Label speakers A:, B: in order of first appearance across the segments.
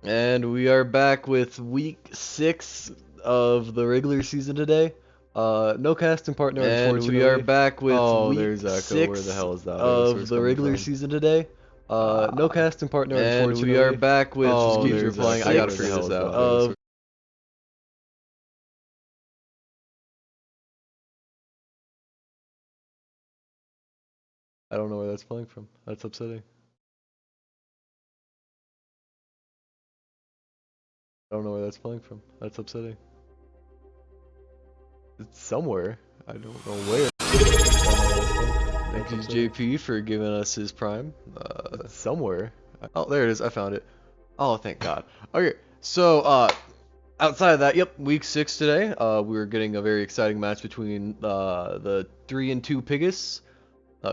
A: And we are back with week 6 of the regular season today. No casting partner, unfortunately. And we are back with week 6
B: Where the hell is that?
A: of the regular season today. No casting partner, unfortunately. And we are back with
B: there's Echo.
A: I gotta
B: Where the
A: figure
B: hell
A: this
B: is
A: out.
B: that?
A: I don't know where that's playing from. That's upsetting. I don't know where that's playing from. That's upsetting. It's somewhere. I don't know where. Thank you, JP, for giving us his prime. It's somewhere. Oh, there it is. I found it. Oh, thank God. Okay, so outside of that, yep, week 6 today. We're getting a very exciting match between the 3-2 Piggus,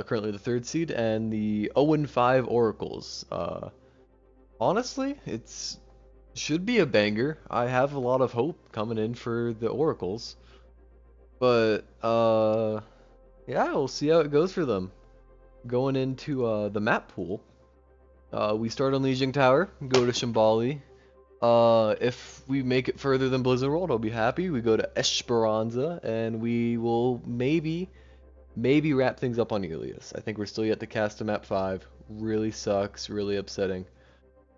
A: currently the 3rd seed, and the 0-5 Oracles. Honestly, it's should be a banger. I have a lot of hope coming in for the Oracles. But yeah, we'll see how it goes for them. Going into the map pool, we start on Legion Tower, go to Shambali. If we make it further than Blizzard World, I'll be happy. We go to Esperanza, and we will maybe wrap things up on Elias. I think we're still yet to cast to map 5. Really sucks, really upsetting.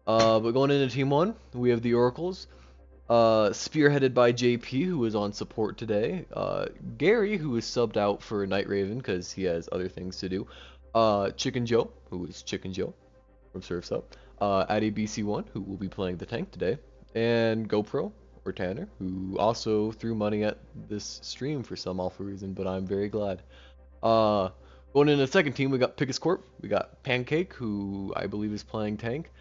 A: But going into Team 1, we have the Oracles. Spearheaded by JP, who is on support today. Gary, who is subbed out for Night Raven because he has other things to do. Chicken Joe, who is Chicken Joe from Surf's Up. Addy BC1, who will be playing the tank today. And GoPro, or Tanner, who also threw money at this stream for some awful reason, but I'm very glad. Going into the second team, we got Piggus Corp. We got Pancake, who I believe is playing tank.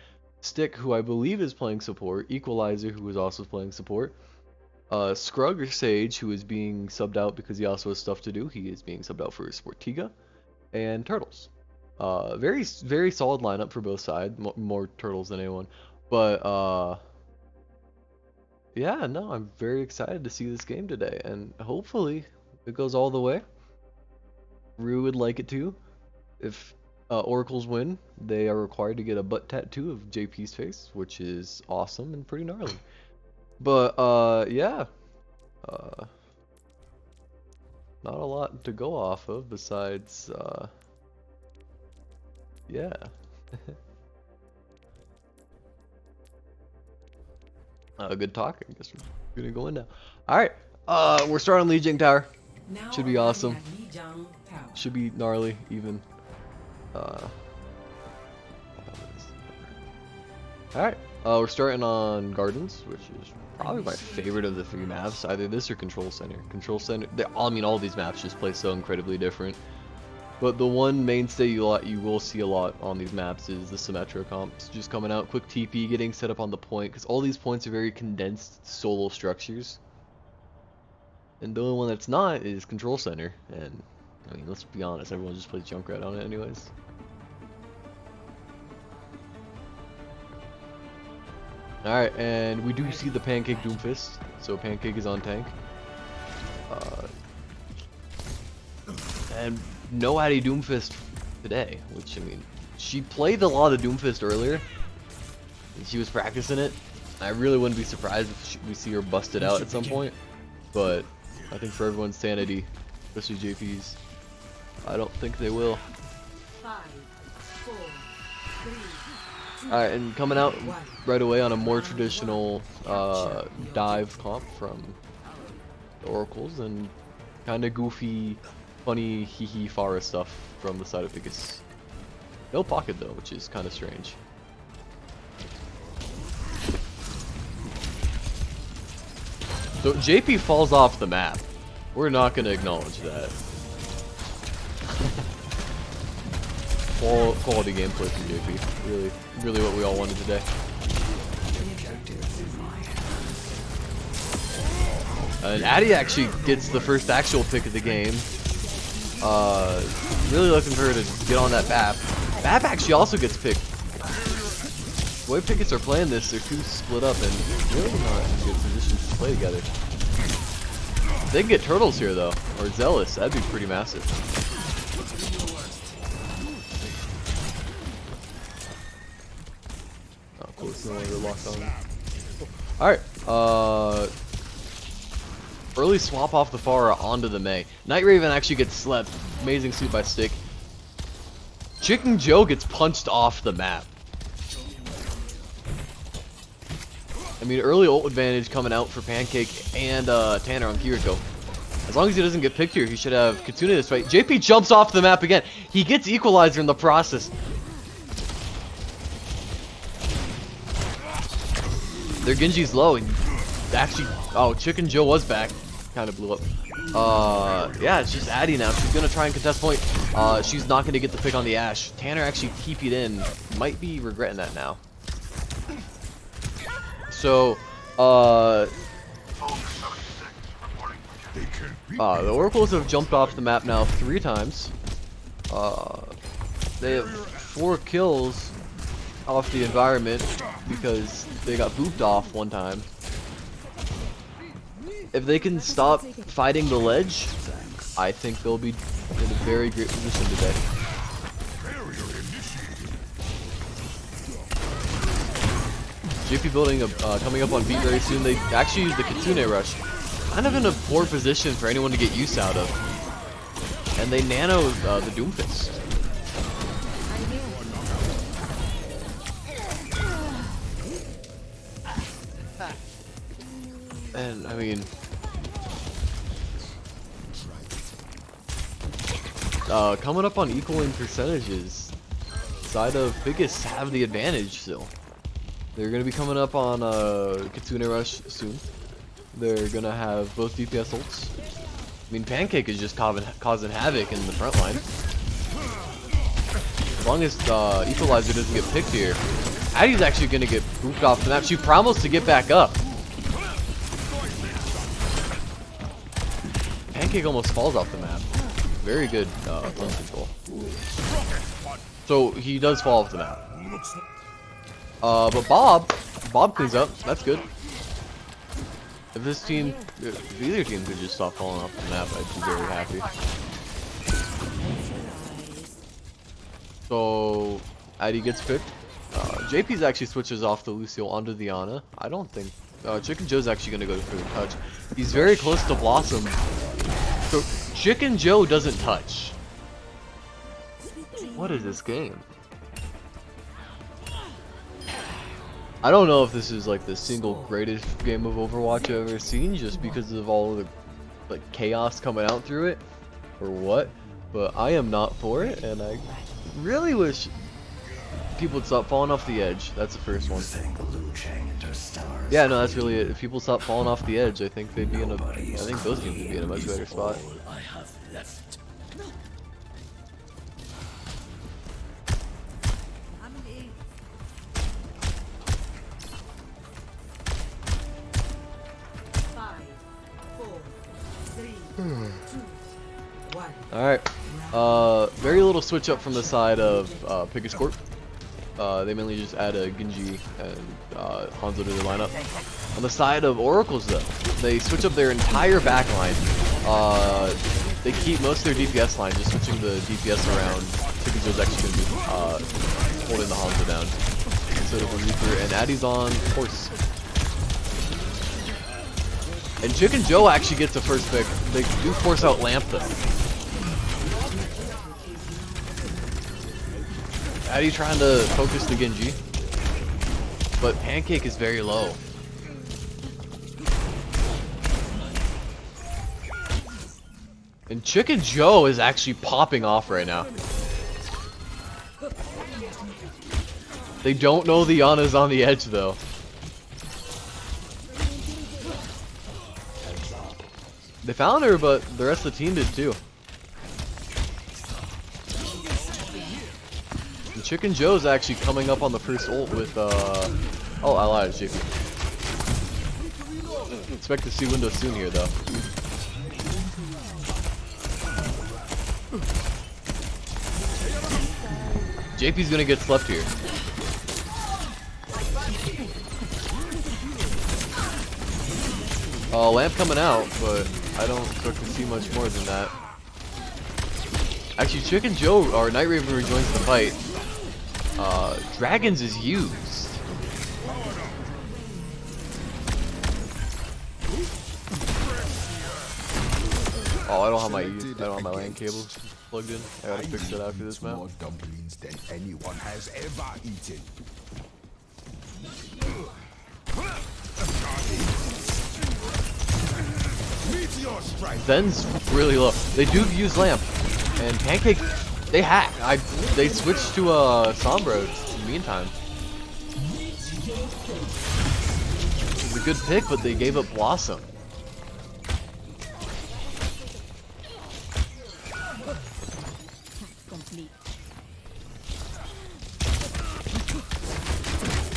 A: Stick, who I believe is playing support. Equalizer, who is also playing support. Scrug or Sage, who is being subbed out because he also has stuff to do. He is being subbed out for Sportiga. And Turtles. Very solid lineup for both sides. More Turtles than anyone. But yeah, no, I'm very excited to see this game today. And hopefully it goes all the way. Rue would like it to. If Oracles win, they are required to get a butt tattoo of JP's face, which is awesome and pretty gnarly. But yeah, not a lot to go off of besides yeah. Good talk. I guess we're gonna go in now. All right, we're starting Legion Tower. Should be awesome. Should be gnarly even. Alright, we're starting on Gardens, which is probably my favorite of the 3 maps. Either this or Control Center. Control Center, I mean, all these maps just play so incredibly different. But the one mainstay you will see a lot on these maps is the Symmetra comps. Just coming out, quick TP, getting set up on the point, because all these points are very condensed solo structures. And the only one that's not is Control Center, and I mean, let's be honest, everyone just plays Junkrat on it anyways. Alright, and we do see the Pancake Doomfist, so Pancake is on tank. And no Addy Doomfist today, which, I mean, she played a lot of Doomfist earlier, and she was practicing it. I really wouldn't be surprised if we see her busted out at some point, but I think for everyone's sanity, especially JP's, I don't think they will.
C: 5, 4, 3, 2,
A: Alright, and coming out right away on a more traditional dive comp from the Oracles, and kind of goofy, funny, hee-hee Pharah stuff from the side of Piggus. No pocket though, which is kind of strange. So JP falls off the map. We're not going to acknowledge that. Quality gameplay from JP. Really what we all wanted today. And Addy actually gets the first actual pick of the game. Really looking for her to get on that BAP. BAP actually also gets picked. The way Piggus are playing this, they're too split up and really not in good positions to play together. They can get Turtles here though, or Zealous, that'd be pretty massive. No longer locked on. Alright, early swap off the Pharah onto the Mei. Night Raven actually gets slept. Amazing suit by Stick. Chicken Joe gets punched off the map. I mean, early ult advantage coming out for Pancake and Tanner on Kiriko. As long as he doesn't get picked here, he should have Kitsune this fight. JP jumps off the map again. He gets Equalizer in the process. Their Genji's low, and actually, oh, Chicken Joe was back. Kind of blew up. Yeah, it's just Addy now. She's gonna try and contest point. She's not gonna get the pick on the Ashe. Tanner actually TP'd in. Might be regretting that now. So, the Oracles have jumped off the map now 3 times. They have 4 kills off the environment because they got booped off 1 time. If they can stop fighting the ledge, I think they'll be in a very great position today. JP building coming up on beat very soon. They actually use the Kitsune rush. Kind of in a poor position for anyone to get use out of. And they nano the Doomfist. And I mean, coming up on equaling percentages, side of Piggus have the advantage still. They're gonna be coming up on Kitsune Rush soon. They're gonna have both DPS ults. I mean, Pancake is just causing havoc in the front line. As long as Equalizer doesn't get picked here, Addy's actually gonna get booped off the map. She promised to get back up. Pancake almost falls off the map. Very good run control. So he does fall off the map. But Bob cleans up. That's good. If this team, if either team could just stop falling off the map, I'd be very happy. So Addy gets picked. JP's actually switches off the Lucio onto the Ana. I don't think Chicken Joe's actually gonna go for the touch. He's very close to Blossom. So Chicken Joe doesn't touch. What is this game? I don't know if this is like the single greatest game of Overwatch I've ever seen, just because of all of the like chaos coming out through it, or what. But I am not for it, and I really wish people would stop falling off the edge. That's the first one. Yeah, no, that's really it. If people stop falling off the edge, I think they'd be in a. I think those teams would be in a much better spot. Alright, very little switch up from the side of Piggus Corp. They mainly just add a Genji and Hanzo to their lineup. On the side of Oracles though, they switch up their entire backline. They keep most of their DPS line, just switching the DPS around. Chicken Joe's actually going to be holding the Hanzo down instead of a Reaper, and Addy's on Horse. And Chicken Joe actually gets the first pick. They do force out Lamp though. Addy trying to focus the Genji, but Pancake is very low. And Chicken Joe is actually popping off right now. They don't know the Ana's on the edge though. They found her, but the rest of the team did too. And Chicken Joe's actually coming up on the first ult with oh, I lied, JP. Expect to see Windows soon here though. JP's gonna get slept here. Lamp coming out, but I don't expect to see much more than that. Actually, Chicken Joe or Night Raven rejoins the fight. Dragons is used. Oh, I don't have my LAN cable plugged in. I gotta fix that after this map.
B: More dumplings than anyone has ever eaten. Meteor strike.
A: Zen's really low. They do use lamp, and Pancake, they hack. They switched to Sombra in the meantime. It was a good pick, but they gave up Blossom.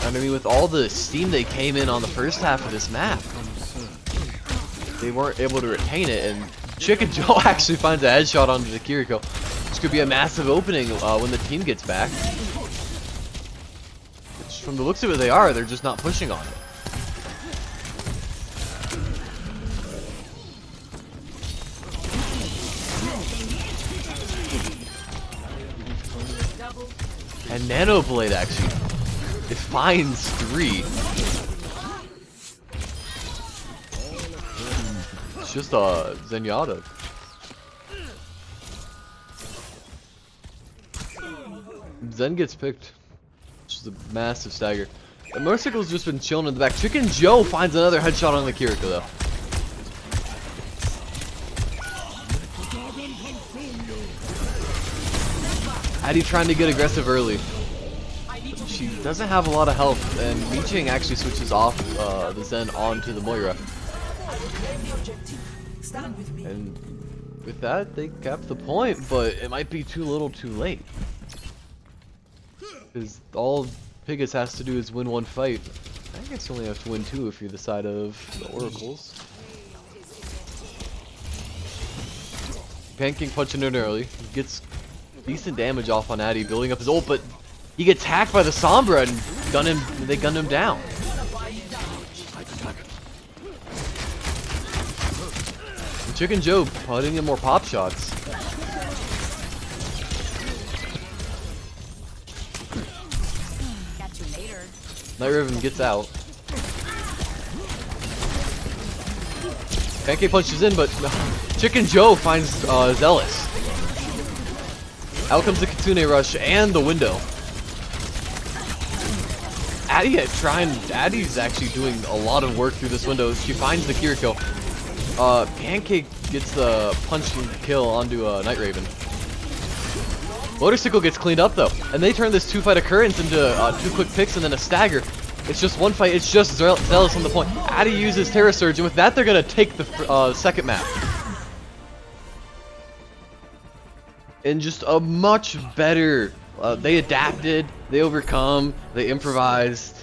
A: I mean, with all the steam they came in on the first half of this map, they weren't able to retain it, and Chicken Joe actually finds a headshot onto the Kiriko. This could be a massive opening when the team gets back. Which, from the looks of it, they're just not pushing on it. And Nano Blade actually, it finds 3. It's just a Zenyatta. Zen gets picked. Which is a massive stagger. And Motorcycle's just been chilling in the back. Chicken Joe finds another headshot on the Kiriko though. Addy trying to get aggressive early. She doesn't have a lot of health, and Miching actually switches off the Zen onto the Moira. And with that, they kept the point, but it might be too little too late. Because all Piggus has to do is win 1 fight. I guess you only have to win 2 if you're the side of the Oracles. Pancake punching in early. Gets decent damage off on Addy, building up his ult, but he gets hacked by the Sombra and they gun him down. And Chicken Joe putting in more pop shots.
D: Catch you later.
A: Night Raven gets out. Pancake punches in, but Chicken Joe finds Zealous. Out comes the Kitsune Rush and the window. Addy's actually doing a lot of work through this window. She finds the Kiriko. Pancake gets the punch and kill onto Night Raven. Motorcycle gets cleaned up though, and they turn this 2-fight occurrence into 2 quick picks and then a stagger. It's just 1 fight. It's just Zealous on the point. Addy uses Terra Surge, and with that, they're gonna take the second map. And just a much better. They adapted, they overcome, they improvised,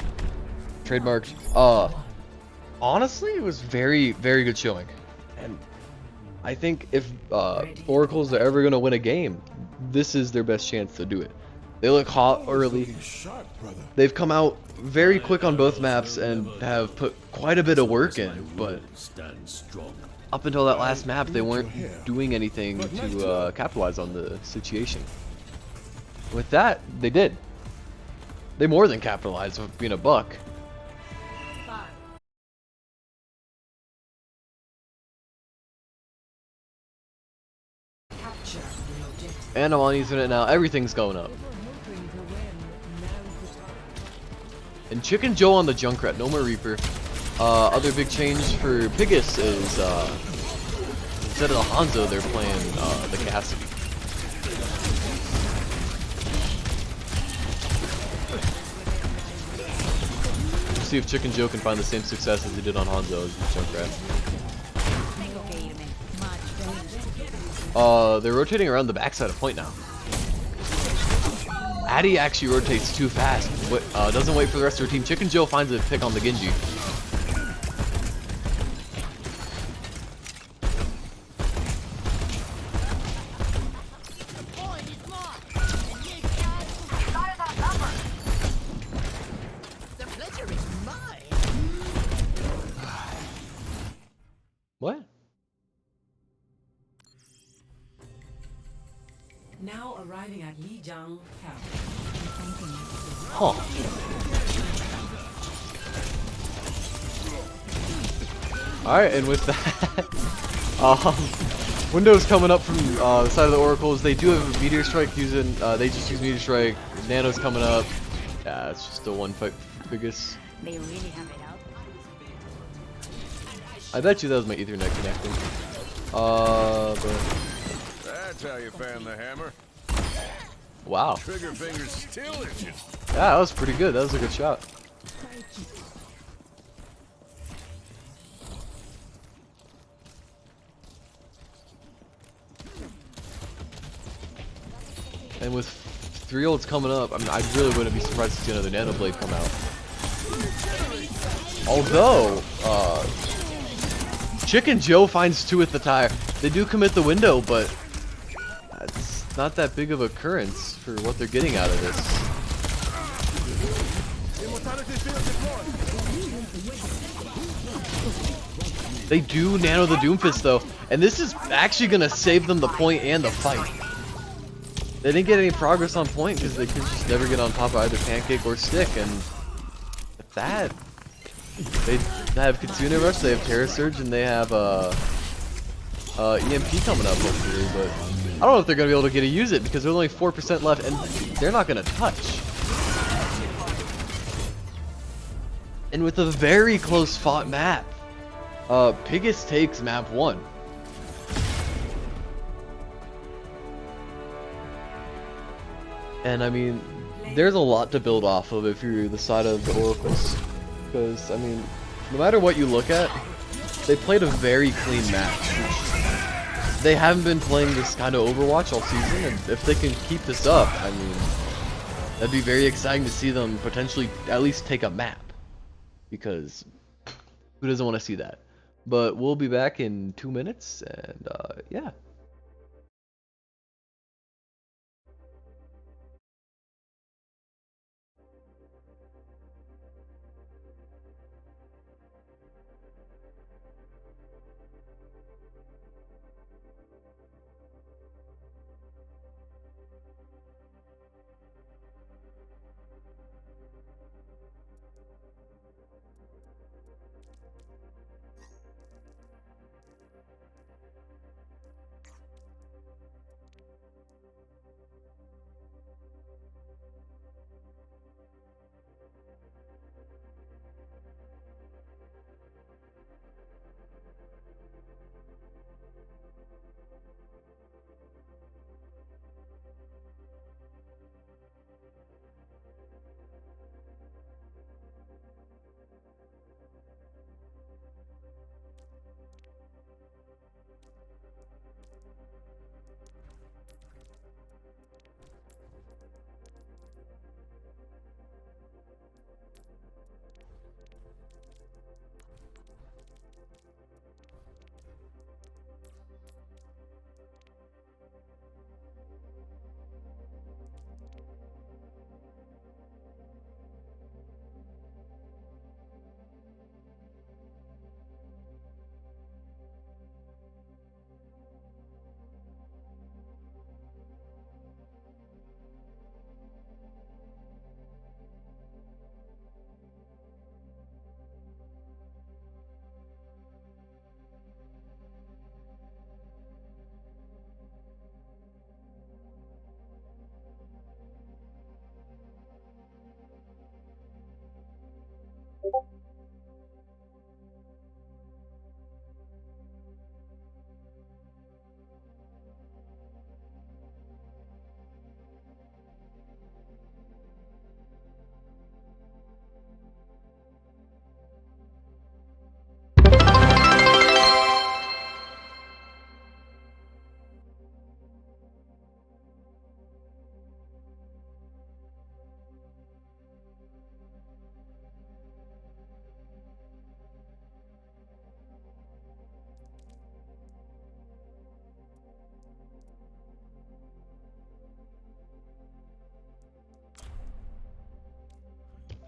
A: trademarked. Honestly, it was very, very good showing. And I think if Oracles are ever gonna win a game, this is their best chance to do it. They look hot early. They've come out very quick on both maps and have put quite a bit of work in, but up until that last map, they weren't doing anything to capitalize on the situation. With that, they did. They more than capitalized with being a buck.
C: 5. Capture the objective.
A: And I'm on Ethernet now. Everything's going up. And Chicken Joe on the Junkrat. No more Reaper. Other big change for Piggus is instead of the Hanzo, they're playing the Cassidy. We'll see if Chicken Joe can find the same success as he did on Hanzo as Junkrat. They're rotating around the backside of point now. Addy actually rotates too fast. Doesn't wait for the rest of her team. Chicken Joe finds a pick on the Genji. What?
C: Now arriving at Lijiang Tower.
A: Huh. Alright, and with that, Windows coming up from the side of the Oracles. They do have a Meteor Strike using, they just use Meteor Strike. Nano's coming up. Yeah, it's just a one fight for Piggus.
D: They really have it out.
A: I bet you that was my Ethernet connecting. But
B: That's how you fan the hammer.
A: wow.
B: Trigger finger's still itching.
A: Yeah, that was pretty good. That was a good shot. And with 3 ults coming up, I mean, I really wouldn't be surprised to see another Nano Blade come out. Although, Chicken Joe finds 2 at the tire. They do commit the window, but it's not that big of a occurrence for what they're getting out of this. They do nano the Doomfist though, and this is actually gonna save them the point and the fight. They didn't get any progress on point because they could just never get on top of either Pancake or Stick, and with that, they have Kitsune Rush, they have Terra Surge, and they have EMP coming up hopefully, but I don't know if they're gonna be able to get to use it because there's only 4% left, and they're not gonna touch. And with a very close fought map, Piggus takes map 1. And I mean, there's a lot to build off of if you're the side of the Oracles. Because, I mean, no matter what you look at, they played a very clean match. They haven't been playing this kind of Overwatch all season, and if they can keep this up, I mean, that'd be very exciting to see them potentially at least take a map. Because who doesn't want to see that? But we'll be back in 2 minutes, and yeah.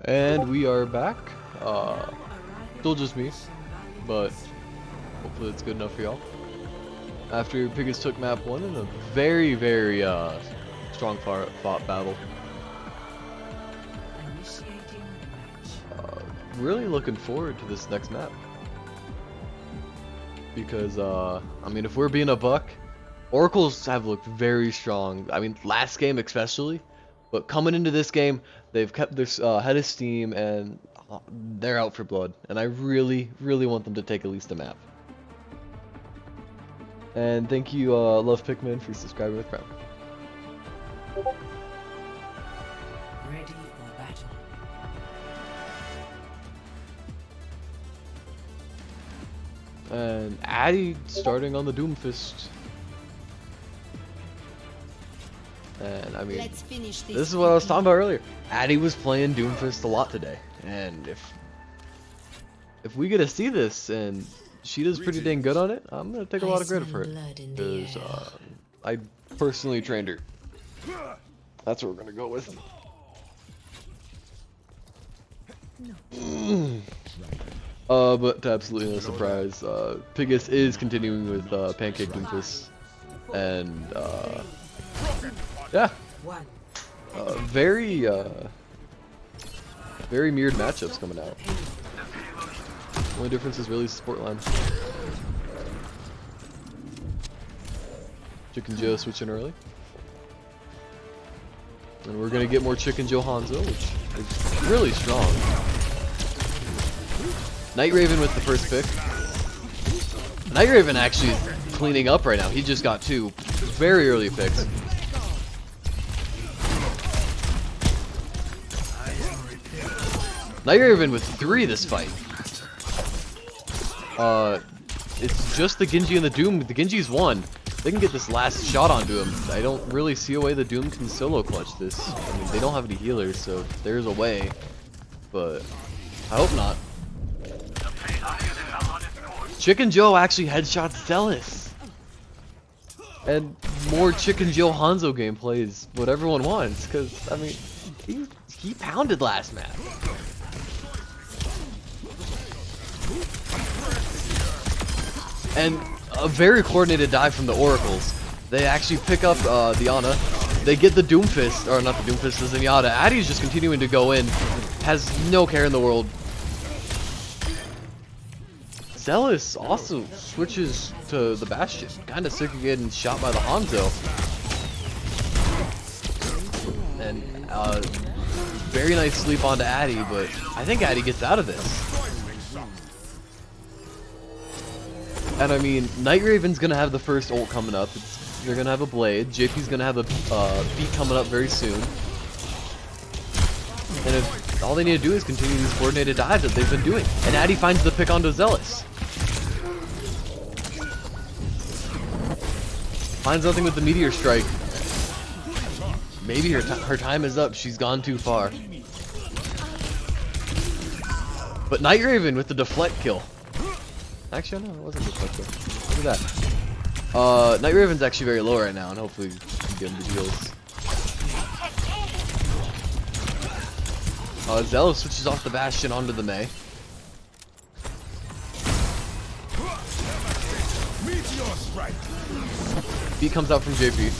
A: And we are back. Still just me, but hopefully it's good enough for y'all. After Piggus took map 1 in a very, very strong fought battle. Really looking forward to this next map. because I mean, if we're being a buck, Oracles have looked very strong. I mean, last game especially, but coming into this game, they've kept their head of steam and they're out for blood. And I really, really want them to take at least a map. And thank you, Love Pikmin, for subscribing with Prime.
C: Ready for battle.
A: And Addy starting on the Doomfist. And I mean,
D: Let's finish
A: this is what I was talking about earlier. Addy was playing Doomfist a lot today, and if we get to see this and she does pretty dang good on it, I'm gonna take a lot of credit for it because I personally trained her. That's what we're gonna go with. But to absolutely no surprise, Piggus is continuing with Pancake Doomfist, and yeah,
C: One.
A: very mirrored matchups coming out. Only difference is really support line. Chicken Joe switching early. And we're gonna get more Chicken Joe Hanzo, which is really strong. Night Raven with the first pick. Night Raven actually is cleaning up right now. He just got 2 very early picks. Night Raven with 3 this fight. It's just the Genji and the Doom. The Genji's 1. They can get this last shot onto him. I don't really see a way the Doom can solo clutch this. I mean, they don't have any healers, so there's a way. But I hope not. Chicken Joe actually headshots Zealous. And more Chicken Joe Hanzo gameplay is what everyone wants, because, I mean, he pounded last map. And a very coordinated dive from the Oracles. They actually pick up the Ana. They get the Doomfist, or not the Doomfist, the Zenyatta. Addy's just continuing to go in. Has no care in the world. Zealous also switches to the Bastion. Kind of sick of getting shot by the Hanzo. And very nice sleep onto Addy, but I think Addy gets out of this. And I mean, Night Raven's gonna have the first ult coming up. They're gonna have a blade. JP's gonna have a beat coming up very soon. And if all they need to do is continue these coordinated dives that they've been doing. And Addy finds the pick onto Zealous. Finds nothing with the Meteor Strike. Maybe her time is up. She's gone too far. But Night Raven with the deflect kill. Actually, no, it wasn't a deflect kill. Look at that. Night Raven's actually very low right now, and hopefully we can get him the deals. Zealous switches off the Bastion onto the Mei. Beat comes out from JP.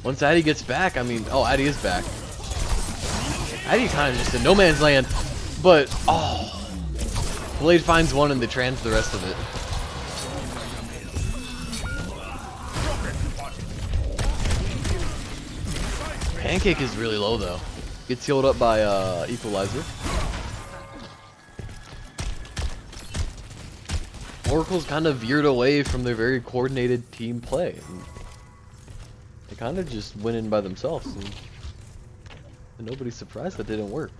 A: Once Addy gets back, I mean, oh, Addy is back. Addy kind of just in no man's land, but, oh. Blade finds one and they trans the rest of it. Pancake is really low though. Gets healed up by Equalizer. Oracle's kind of veered away from their very coordinated team play. And they kind of just went in by themselves. And nobody's surprised that didn't work.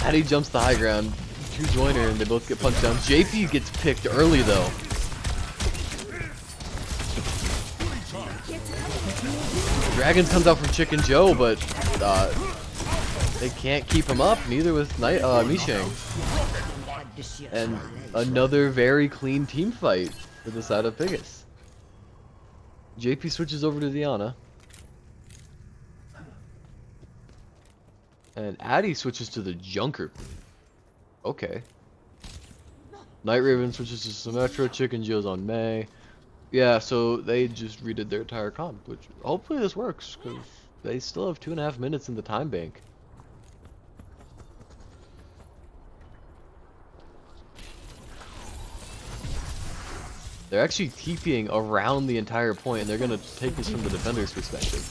A: Addy jumps the high ground. 2 join her and they both get punched down. JP gets picked early though. Dragons comes out from Chicken Joe, but they can't keep him up, neither with Mishang. And another very clean team fight for the side of Piggus. JP switches over to Diana. And Addy switches to the Junker. Okay. Night Raven switches to Symmetra, Chicken Joe's on Mei. Yeah, so they just redid their entire comp, which hopefully this works, because they still have 2.5 minutes in the time bank. They're actually TPing around the entire point, and they're gonna take this from the defender's perspective.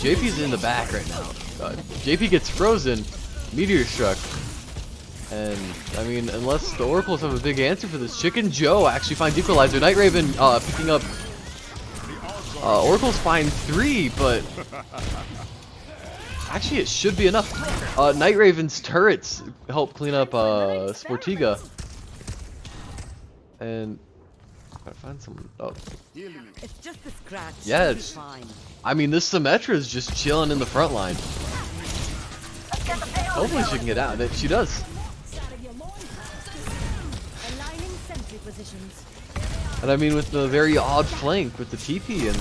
A: JP's in the back right now. JP gets frozen, Meteor struck, and I mean, unless the Oracles have a big answer for this, Chicken Joe actually finds Equalizer. Night Raven picking up. Oracles find 3, but actually it should be enough. Night Raven's turrets help clean up Sportiga, and gotta find someone. Oh.
D: It's just a scratch.
A: Yeah,
D: It's fine.
A: I mean, this Symmetra is just chilling in the front line. Hopefully she can get out. She does.
D: Aligning sentry positions.
A: And I mean, with the very odd flank with the TP, and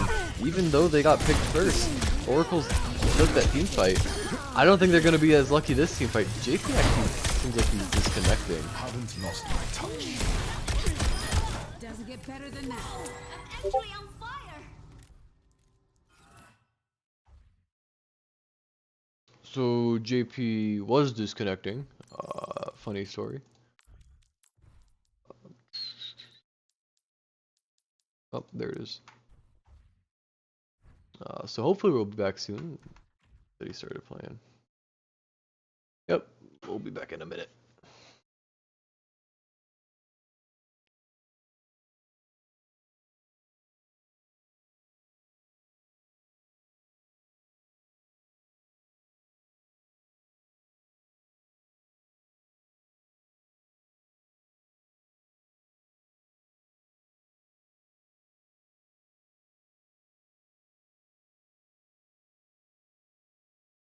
A: even though they got picked first, Oracles took that team fight. I don't think they're going to be as lucky this team fight. JP actually seems like he's disconnecting.
E: Haven't lost my touch.
D: Doesn't get better than that.
F: Actually on fire.
A: So JP was disconnecting. Funny story. Oh, there it is. So hopefully we'll be back soon. That he started playing. Yep, we'll be back in a minute.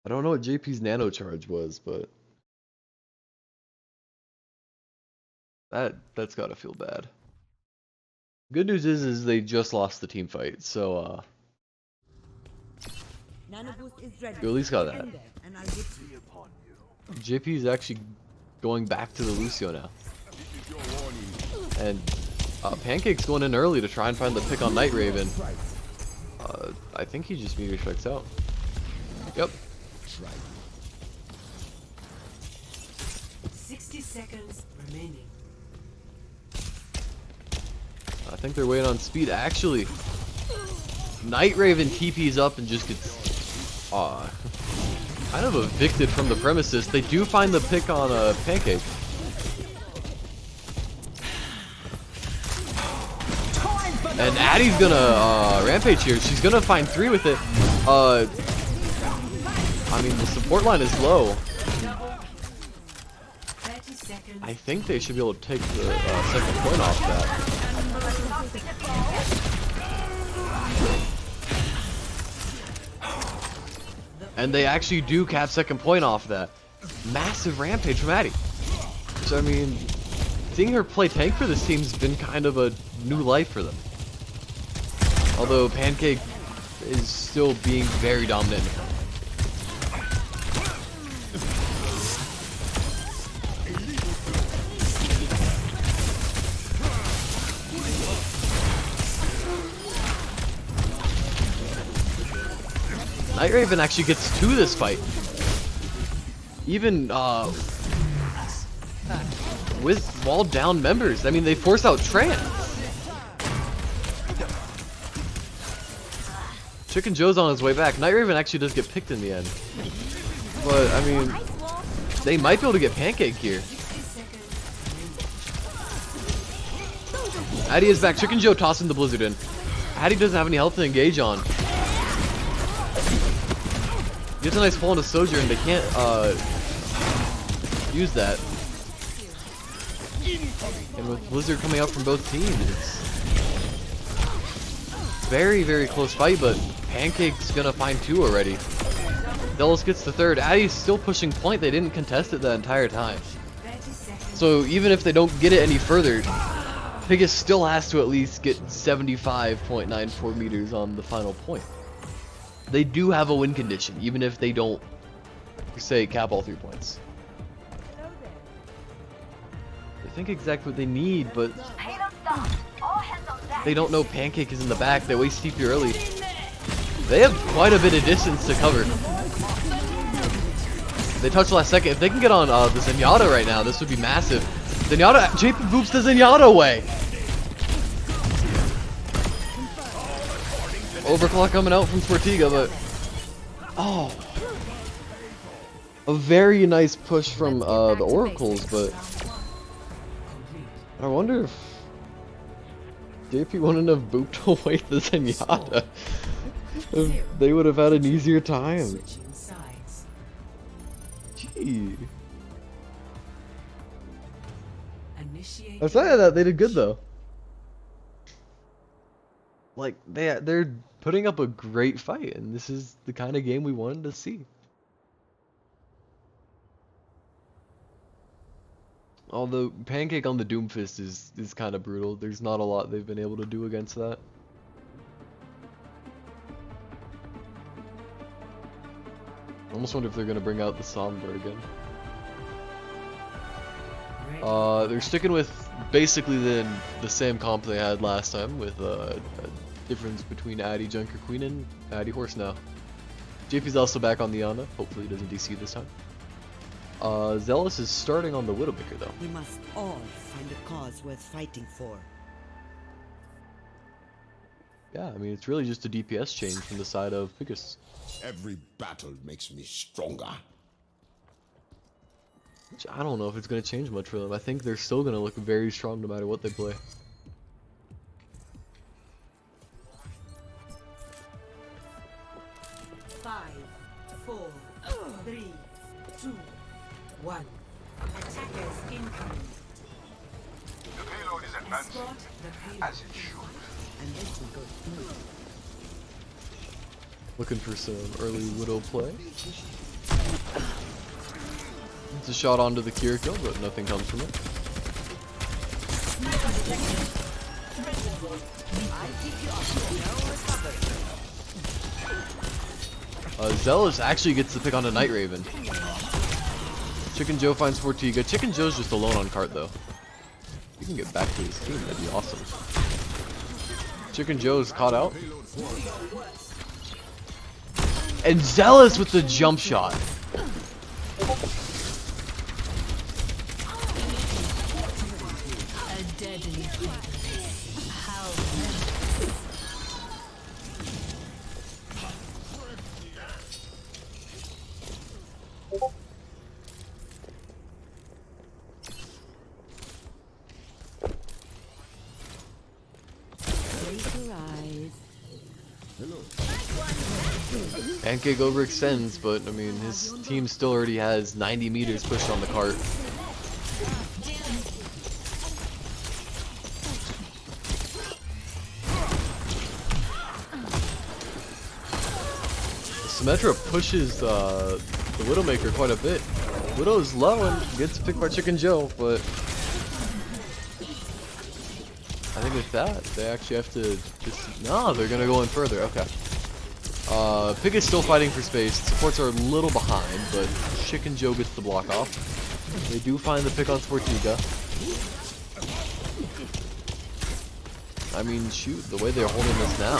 A: I don't know what JP's nano charge was, but that's gotta feel bad. Good news is they just lost the team fight, so
D: Nano boost is ready.
A: you at least got that.
D: End there, and I'll get you.
A: JP's actually going back to the Lucio now, and Pancake's going in early to try and find the pick on Night Raven. I think he just meteor strikes out. Yep.
C: 60 seconds remaining.
A: I think they're waiting on speed. Actually, Night Raven TP's up and just gets kind of evicted from the premises. They do find the pick on Pancake. And Addie's gonna rampage here. She's gonna find 3 with it. I mean, the support line is low.
C: 30 seconds.
A: I think they should be able to take the second point off that. And they actually do cap second point off that. Massive rampage from Addie. So I mean, seeing her play tank for this team's been kind of a new life for them. Although Pancake is still being very dominant. Night Raven actually gets to this fight. Even with walled down members. I mean, they force out Trance. Chicken Joe's on his way back. Night Raven actually does get picked in the end. But, I mean, they might be able to get Pancake here. Addie is back. Chicken Joe tossing the Blizzard in. Addie doesn't have any health to engage on. Gets a nice pull into Sojourn, and they can't use that. And with Blizzard coming out from both teams, it's very, very close fight, but Pancake's gonna find 2 already. Delos gets the 3rd. Addie's still pushing point. They didn't contest it the entire time. So even if they don't get it any further, Piggus still has to at least get 75.94 meters on the final point. They do have a win condition, even if they don't, say, cap all 3 points. They think exactly what they need, but they don't know Pancake is in the back. They waste TP early. They have quite a bit of distance to cover. They touch last second. If they can get on the Zenyatta right now, this would be massive. Zenyatta, JP boops the Zenyatta away. Overclock coming out from Sportiga, but oh, a very nice push from the Oracles, but I wonder if JP wouldn't have booped away the Zenyatta. They would have had an easier time.
C: Switching sides.
A: Gee.
C: Initiate.
A: Outside of that, they did good though. Like they're putting up a great fight, and this is the kind of game we wanted to see. Although Pancake on the Doomfist is kind of brutal. There's not a lot they've been able to do against that. I almost wonder if they're gonna bring out the Sombra again. They're sticking with basically the same comp they had last time, with a difference between Addy Junker Queen and Addy Horse now. JP's also back on the Ana. Hopefully he doesn't DC this time. Zealous is starting on the Widowmaker though.
G: We must all find a cause worth fighting for.
A: Yeah, I mean it's really just a DPS change from the side of Piggus.
E: Every battle makes me stronger.
A: Which I don't know if it's going to change much for them. I think they're still going to look very strong no matter what they play.
C: Five, 4, 3, 2, 1. Attackers incoming.
H: The payload is advancing,
C: Escort the payload.
H: as it should.
G: And this will go smooth.
A: Looking for some early Widow play. It's a shot onto the Kiriko, but nothing comes from it. Zealous actually gets the pick on a Night Raven. Chicken Joe finds Fortiga. Chicken Joe's just alone on cart though. He can get back to his team, that'd be awesome. Chicken Joe's caught out. And Zealous with the jump shot.
D: A deadly how
A: Pancake overextends, but I mean his team still already has 90 meters pushed on the cart. Symmetra pushes the Widowmaker quite a bit. Widow's low and gets picked by Chicken Joe, but I think with that, they actually have to just... No, they're gonna go in further, okay. Pig is still fighting for space. Supports are a little behind, but Chicken Joe gets the block off. They do find the pick on Sportiga. I mean, shoot, the way they're holding this now.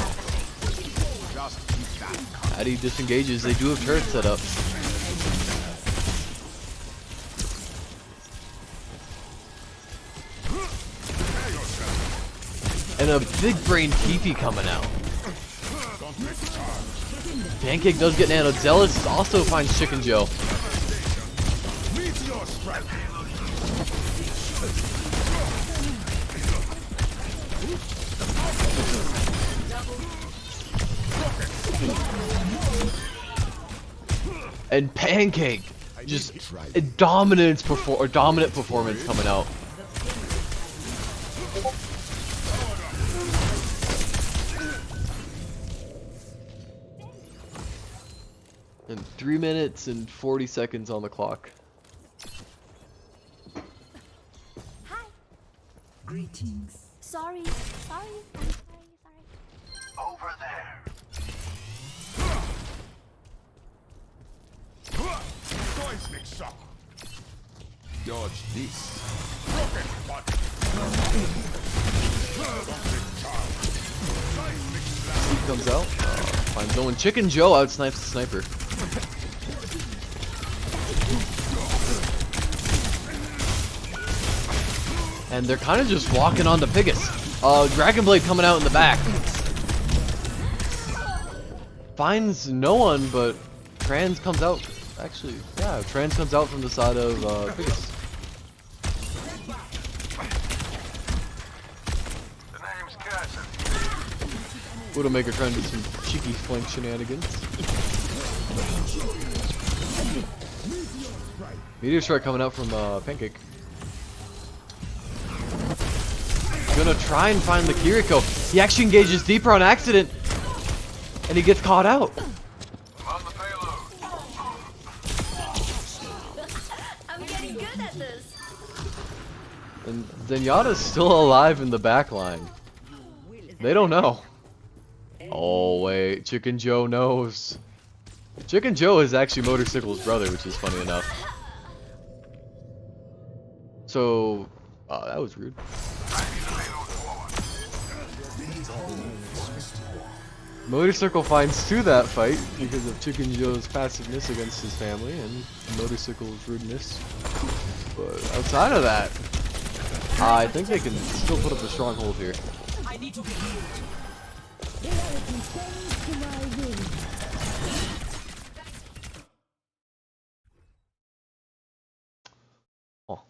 A: Addy disengages. They do have turrets set up. And a big brain TP coming out. Pancake does get nanoed. Zealous also finds Chicken Joe. And Pancake just a dominant performance coming out. And 3 minutes and 40 seconds on the clock.
F: Hi.
C: Greetings.
F: Sorry. I'm sorry.
H: Over there. Seismic shock.
E: Dodge this.
H: Rocket butt.
A: He comes out. Finds no one. Chicken Joe outsnipes the sniper. And they're kind of just walking on the Piggus. Dragon Blade coming out in the back. Finds no one, but Trans comes out. Actually, yeah, Trans comes out from the side of Piggus.
H: The name's Cassie.
A: Widowmaker trying to do some cheeky flank shenanigans. Meteor Strike coming out from Pancake. Gonna try and find the Kiriko. He actually engages deeper on accident, and he gets caught out.
H: I'm on the payload.
F: I'm getting good at this.
A: And Zenyatta's still alive in the back line. They don't know. Oh wait, Chicken Joe knows. Chicken Joe is actually Motorcycle's brother, which is funny enough. So, that was rude. Motorcycle finds to that fight because of Chicken Joe's passiveness against his family and Motorcycle's rudeness. But outside of that, I think they can still put up a stronghold here. Oh.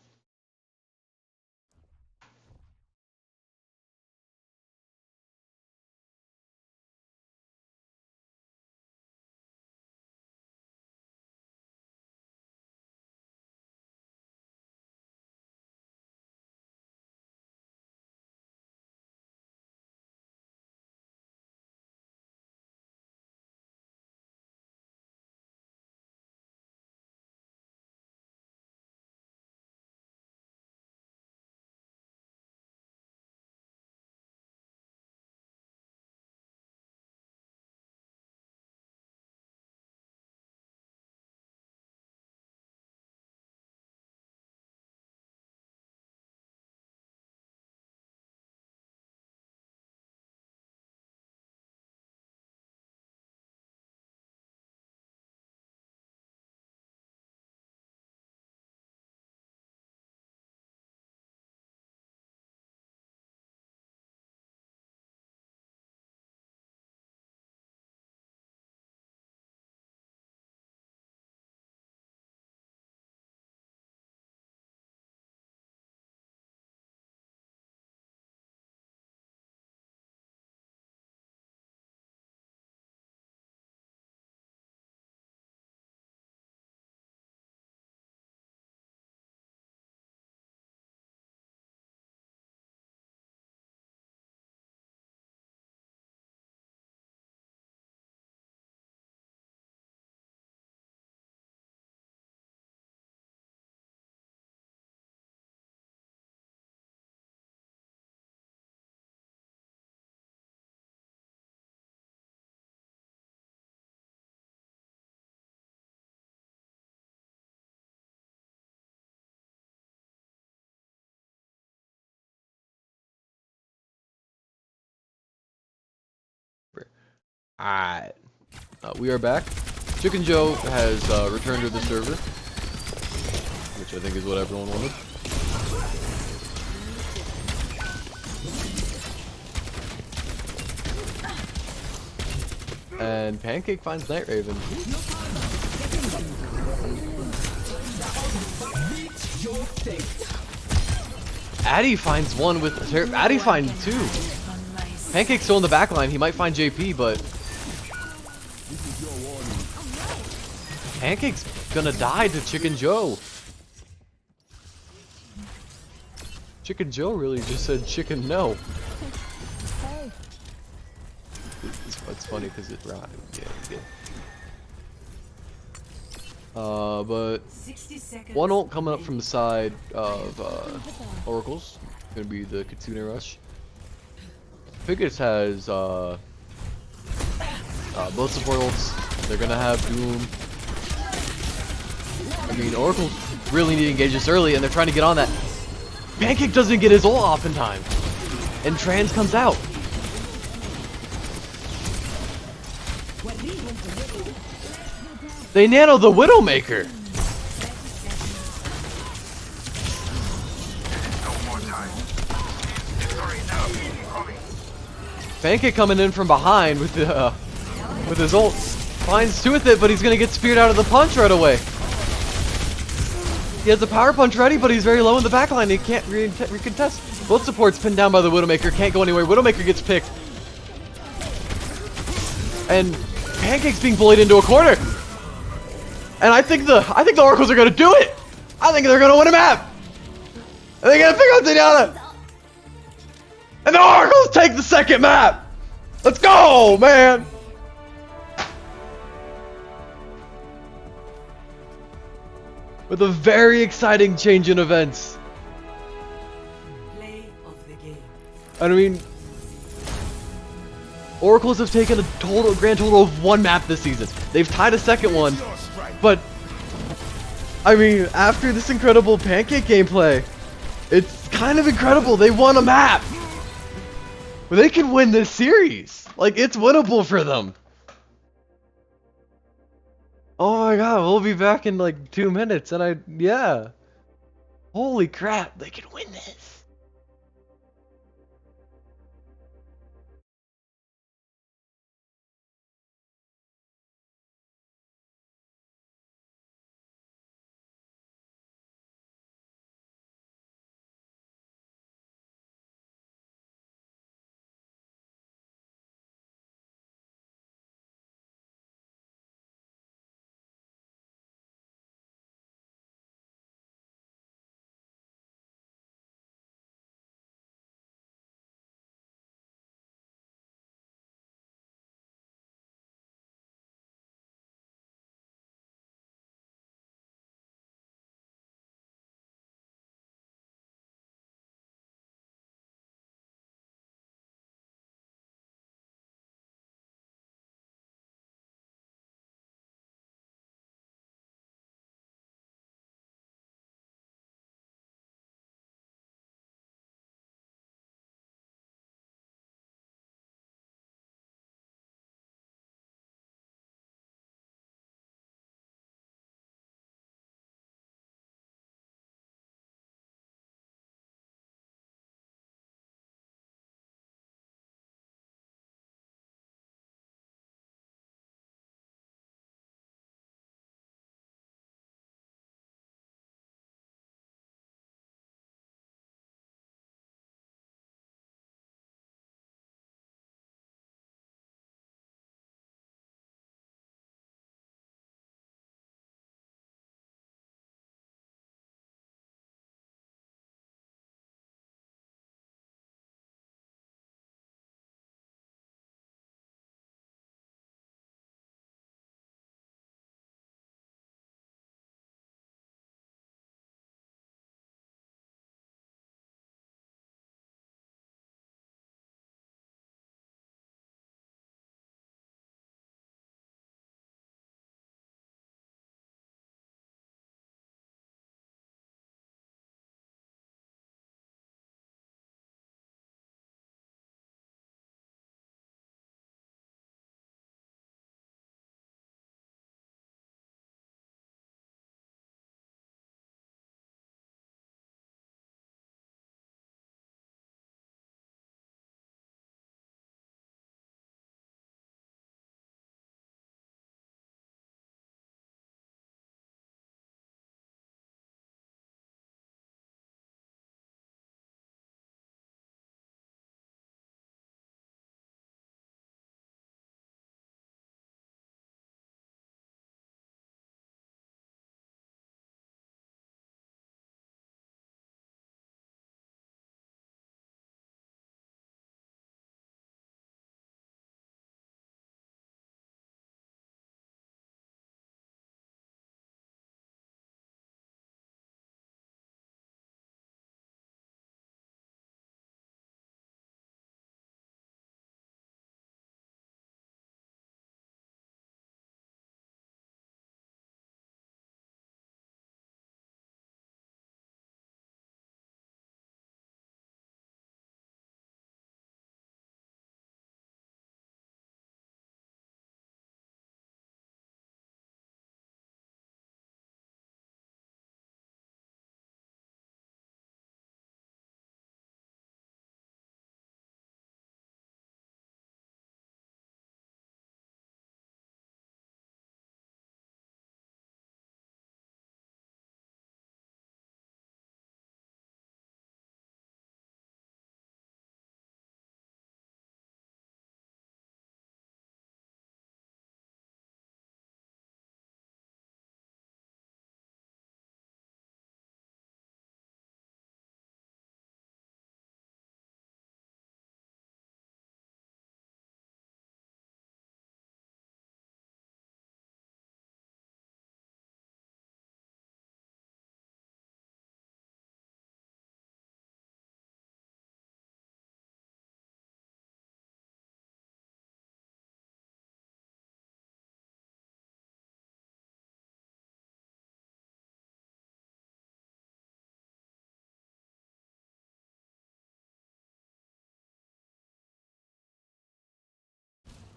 A: Alright. We are back. Chicken Joe has returned to the server, which I think is what everyone wanted. And Pancake finds Night Raven. Addy finds one with Addy finds two. Pancake's still in the back line. He might find JP, but Pancake's gonna die to Chicken Joe. Chicken Joe really just said chicken no. It's funny because it rhymes. Yeah. But one ult coming up from the side of Oracle's gonna be the Kitsune Rush. Piggus has both support ults. They're gonna have Doom. I mean, Oracle really need to engage this early, and they're trying to get on that. Pancake doesn't get his ult off in time, and Trans comes out. They nano the Widowmaker.
H: No more time.
A: Pancake coming in from behind with the with his ult. Finds two with it, but he's gonna get speared out of the punch right away. He has a power punch ready, but he's very low in the backline. He can't recontest. Both supports pinned down by the Widowmaker. Can't go anywhere. Widowmaker gets picked. And Pancake's being bullied into a corner. And I think the Oracles are gonna do it. I think they're gonna win a map. And they're gonna pick up Zenyatta. And the Oracles take the second map. Let's go, man. With a very exciting change in events.
C: Play of the game.
A: I mean, Oracles have taken a grand total of 1 map this season. They've tied a second one, but I mean, after this incredible Pancake gameplay, it's kind of incredible. They won a map. They can win this series. Like, it's winnable for them. Oh my god, we'll be back in like 2 minutes, and yeah. Holy crap, they can win this.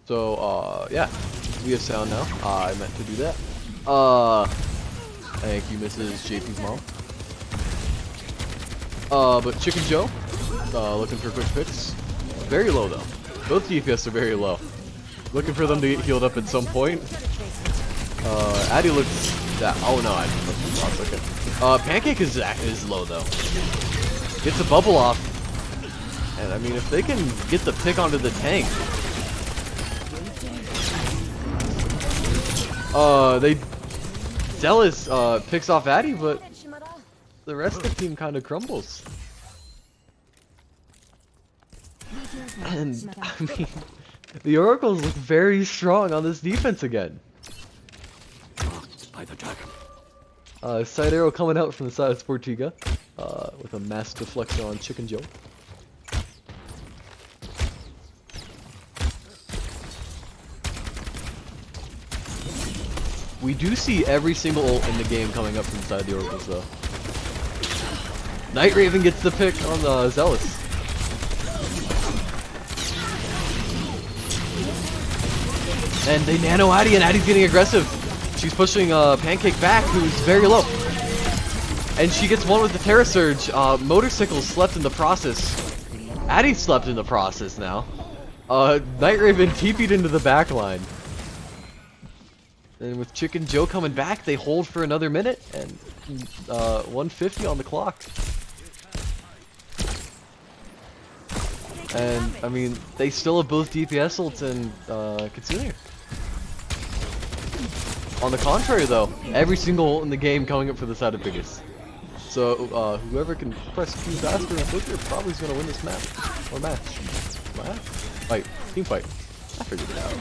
A: So, yeah, we have sound now. I meant to do that. Thank you, Mrs. JP's mom. But Chicken Joe, looking for quick picks. Very low though. Both DPS are very low. Looking for them to get healed up at some point. Addy looks that. Oh no, I lost okay. Pancake is low though. Gets a bubble off, and I mean if they can get the pick onto the tank. Zealous picks off Addy, but the rest of the team kind of crumbles. And I mean, the Oracles look very strong on this defense again. Side arrow coming out from the side of Sportiga, with a mass deflection on Chicken Joe. We do see every single ult in the game coming up from the side of the Oracles though. Night Raven gets the pick on the Zealous. And they nano Addy, and Addy's getting aggressive. She's pushing Pancake back, who's very low. And she gets one with the Terra Surge. Motorcycle slept in the process. Addy slept in the process now. Night Raven TP'd into the back line. And with Chicken Joe coming back, they hold for another minute. And 150 on the clock. And, I mean, they still have both DPS ults and Kitsune. On the contrary, though, every single ult in the game coming up for the side of Piggus. So, whoever can press Q faster and quicker probably is going to win this map. Or match. Match? Fight. Team fight. I figured it out.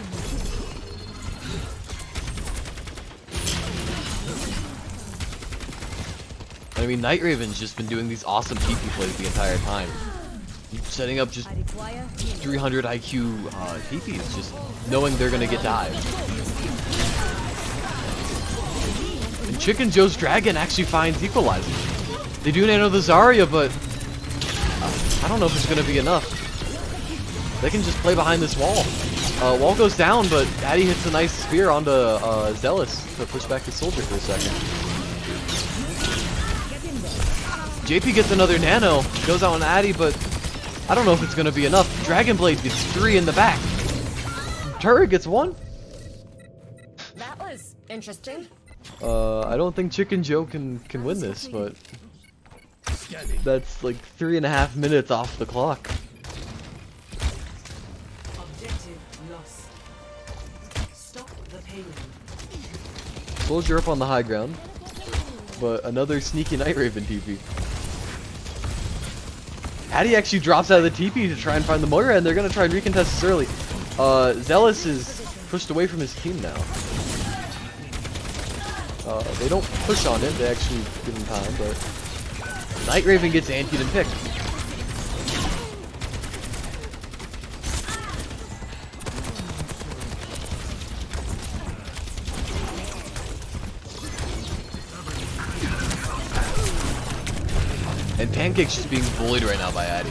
A: I mean, Night Raven's just been doing these awesome TP plays the entire time. Setting up just 300 IQ TPs, just knowing they're gonna get dived. And Chicken Joe's Dragon actually finds Equalizer. They do nano the Zarya, but I don't know if it's gonna be enough. They can just play behind this wall. Wall goes down, but Addy hits a nice spear onto Zealous to push back his soldier for a second. JP gets another nano, goes out on Addy, but I don't know if it's gonna be enough. Dragon Blade gets 3 in the back. Turret gets 1.
F: That was interesting.
A: I don't think Chicken Joe can win this, but that's like 3.5 minutes off the clock.
C: Objective lost. Stop the payload.
A: Soldier up on the high ground, but another sneaky Night Raven TP. Addy actually drops out of the TP to try and find the Moira, and they're gonna try and recontest this early. Zealous is pushed away from his team now. They don't push on it, they actually give him time, but Night Raven gets antied and picked. And Pancake's just being bullied right now by Addy.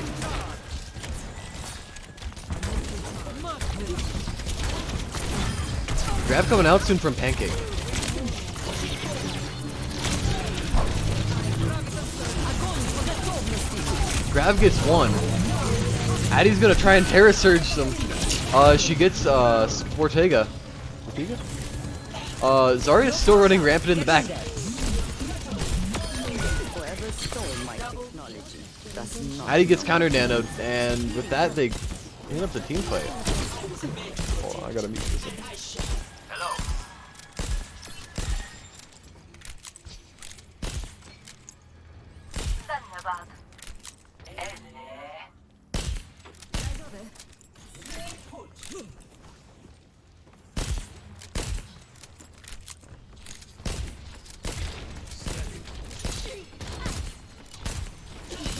A: Grab coming out soon from Pancake. Grab gets 1. Addy's gonna try and Terra Surge them. She gets Sportega. Zarya's still running rampant in the back. Addy gets counter nanoed, and with that they end up the team fight. Hold on, I gotta mute this up.
H: Hello.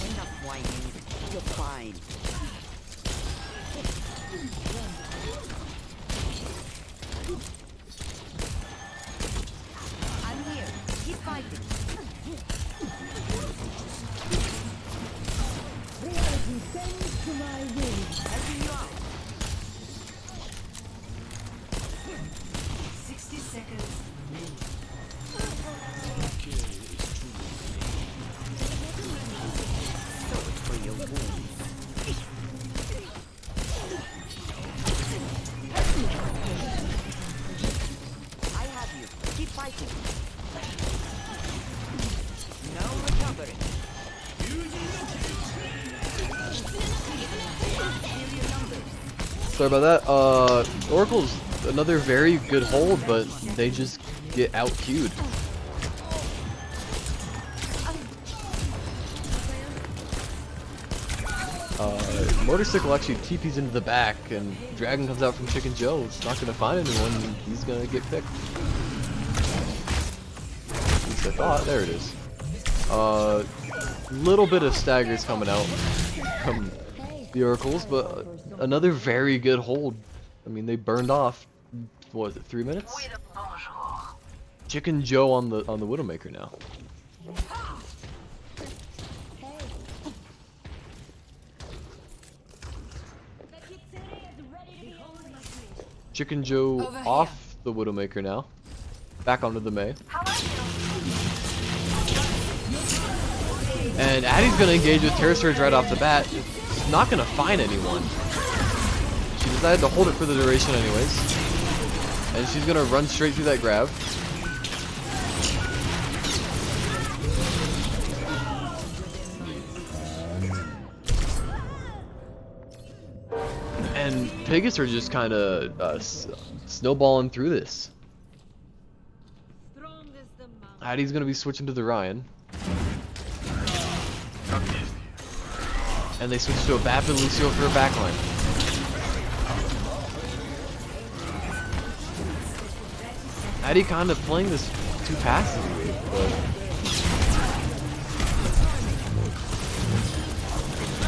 G: Enough whining. You're fine.
C: seconds remaining.
G: For your wounds. I have you. Keep fighting. No recovery.
A: Sorry about that. Oracle's another very good hold, but they just get out queued. Motorcycle actually TP's into the back, and Dragon comes out from Chicken Joe. It's not gonna find anyone, and he's gonna get picked. At least I thought. There it is. Little bit of staggers coming out from the Oracles, but another very good hold. I mean, they burned off. What was it? 3 minutes? Chicken Joe on the Widowmaker now. Chicken Joe off the Widowmaker now. Back onto the Mei. And Addie's gonna engage with Terror Surge right off the bat. It's not gonna find anyone. She decided to hold it for the duration anyways. And she's gonna run straight through that grab. And Piggus are just kind of snowballing through this. Addie's gonna be switching to the Ryan. And they switch to a Bap and Lucio for a backline. Addie kind of playing this too passively, but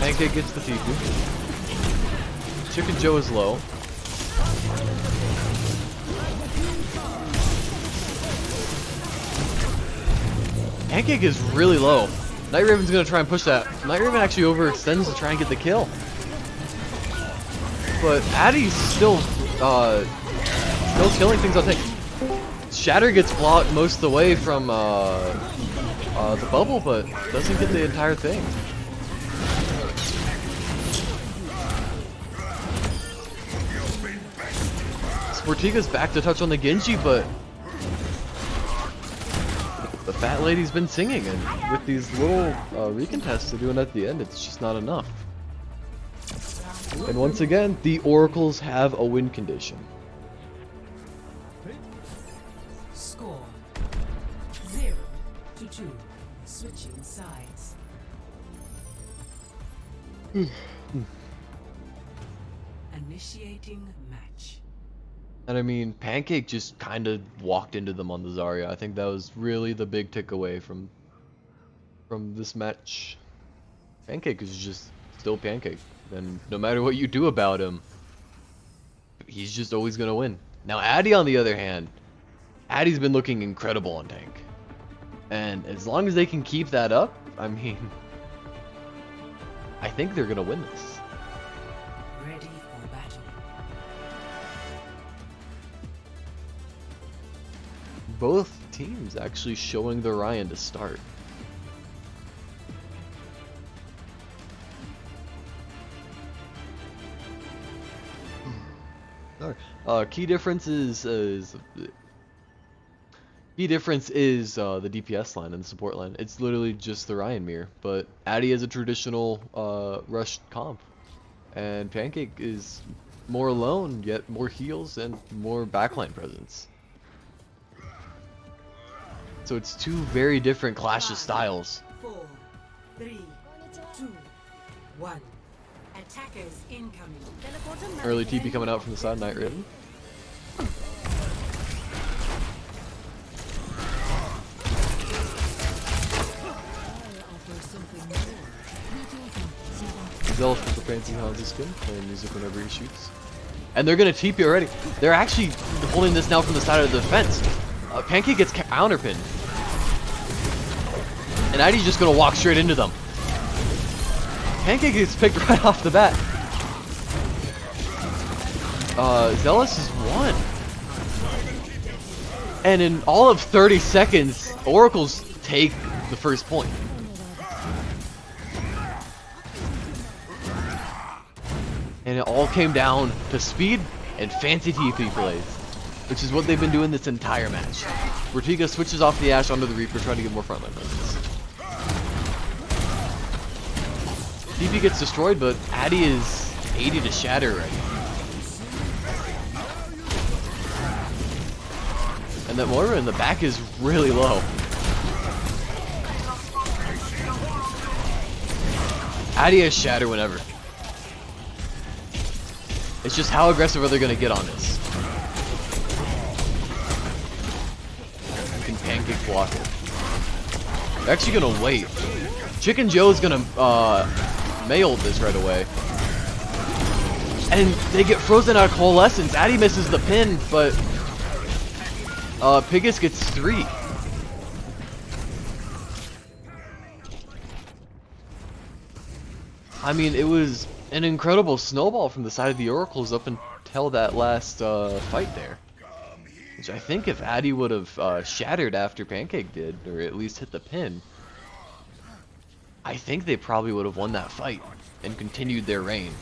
A: Pancake gets the TP. Chicken Joe is low. Pancake is really low. Night Raven's gonna try and push that. Night Raven actually overextends to try and get the kill. But Addie's still killing things on tank. Shatter gets blocked most of the way from the bubble, but doesn't get the entire thing. Sportiga's back to touch on the Genji, but the fat lady's been singing, and with these little recontests they're doing at the end, it's just not enough. And once again, the Oracles have a win condition.
C: Score 0-2. Switching sides. Initiating match.
A: And I mean, Pancake just kind of walked into them on the Zarya. I think that was really the big takeaway from this match. Pancake is just still Pancake, and no matter what you do about him, he's just always gonna win. Now Addie, on the other hand, Addie's been looking incredible on tank, and as long as they can keep that up, I mean, I think they're gonna win this.
C: Ready for battle.
A: Both teams actually showing the Ryan to start. Key difference is the DPS line and the support line. It's literally just the Ryan mirror, but Addie is a traditional rush comp, and Pancake is more alone yet more heals and more backline presence. So it's two very different clash of styles.
C: 4, 3, 2, 1. Attackers incoming.
A: Early TP coming out from the side, Night Raven. Zealous with the fancy Hanzo skin, playing music whenever he shoots. And they're gonna TP already. They're actually holding this now from the side of the defense. Pancake gets counterpinned. And Idy's just gonna walk straight into them. Pancake gets picked right off the bat. Zealous is 1. And in all of 30 seconds, Oracles take the first point. And it all came down to speed and fancy TP plays, which is what they've been doing this entire match. Piggus switches off the Ashe onto the Reaper, trying to get more frontline presence. TP gets destroyed, but Addy is 80 to shatter already. And that Moira in the back is really low. Addy has shatter whenever. It's just how aggressive are they going to get on this? You can pancake block it. They're actually going to wait. Chicken Joe's going to mail this right away. And they get frozen out of Coalescence. Addy misses the pin, but Piggus gets 3. I mean, it was an incredible snowball from the side of the Oracles up until that last fight there. Which I think if Addy would have shattered after Pancake did, or at least hit the pin, I think they probably would have won that fight and continued their reign.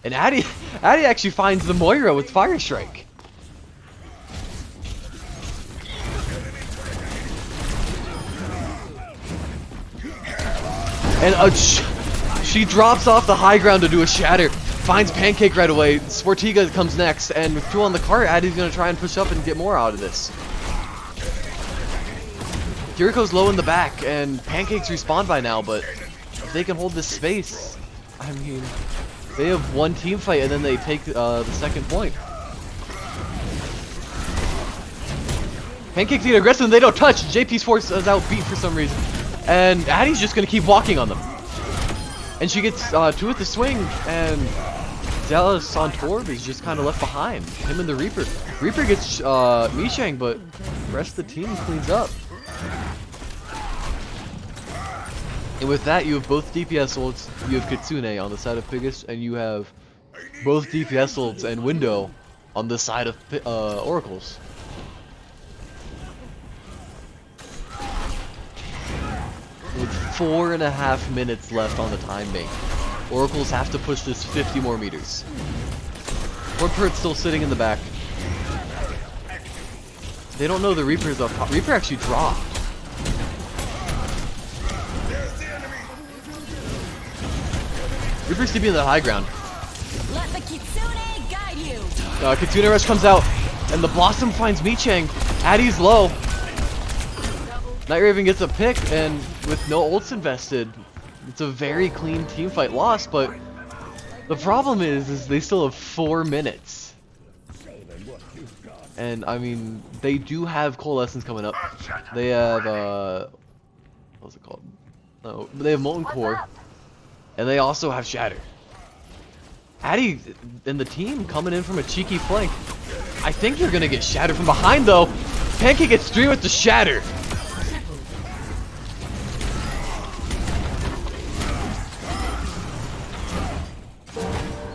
A: And Addy actually finds the Moira with Fire Strike. And she drops off the high ground to do a shatter, finds Pancake right away. Sportiga comes next, and with 2 on the cart, Addy's gonna try and push up and get more out of this. Jericho's low in the back, and Pancake's respawned by now, but if they can hold this space, I mean, they have one team fight and then they take the second point. Pancake's getting aggressive and they don't touch. JP's force is outbeat for some reason. And Addy's just going to keep walking on them. And she gets 2 with the swing, and Zealous on Torb is just kind of left behind. Him and the Reaper. Reaper gets Michang, but the rest of the team cleans up. And with that, you have both DPS ults, you have Kitsune on the side of Piggus, and you have both DPS ults and Window on the side of Oracles. With 4.5 minutes left on the time bank, Oracles have to push this 50 more meters. Corp's still sitting in the back. They don't know the Reaper's up top. Reaper actually dropped. Reaper's TP in the high ground.
F: Let the Kitsune guide you.
A: Kitsune Rush comes out, and the Blossom finds Michang. Addy's low. Night Raven gets a pick, and with no ults invested, it's a very clean teamfight loss, but the problem is they still have 4 minutes. And, I mean, they do have Coalescence coming up. They have, what's it called? Oh, they have Molten Core. And they also have Shatter. Addy and the team coming in from a cheeky flank. I think they're gonna get Shatter from behind though. Pancake gets 3 with the Shatter.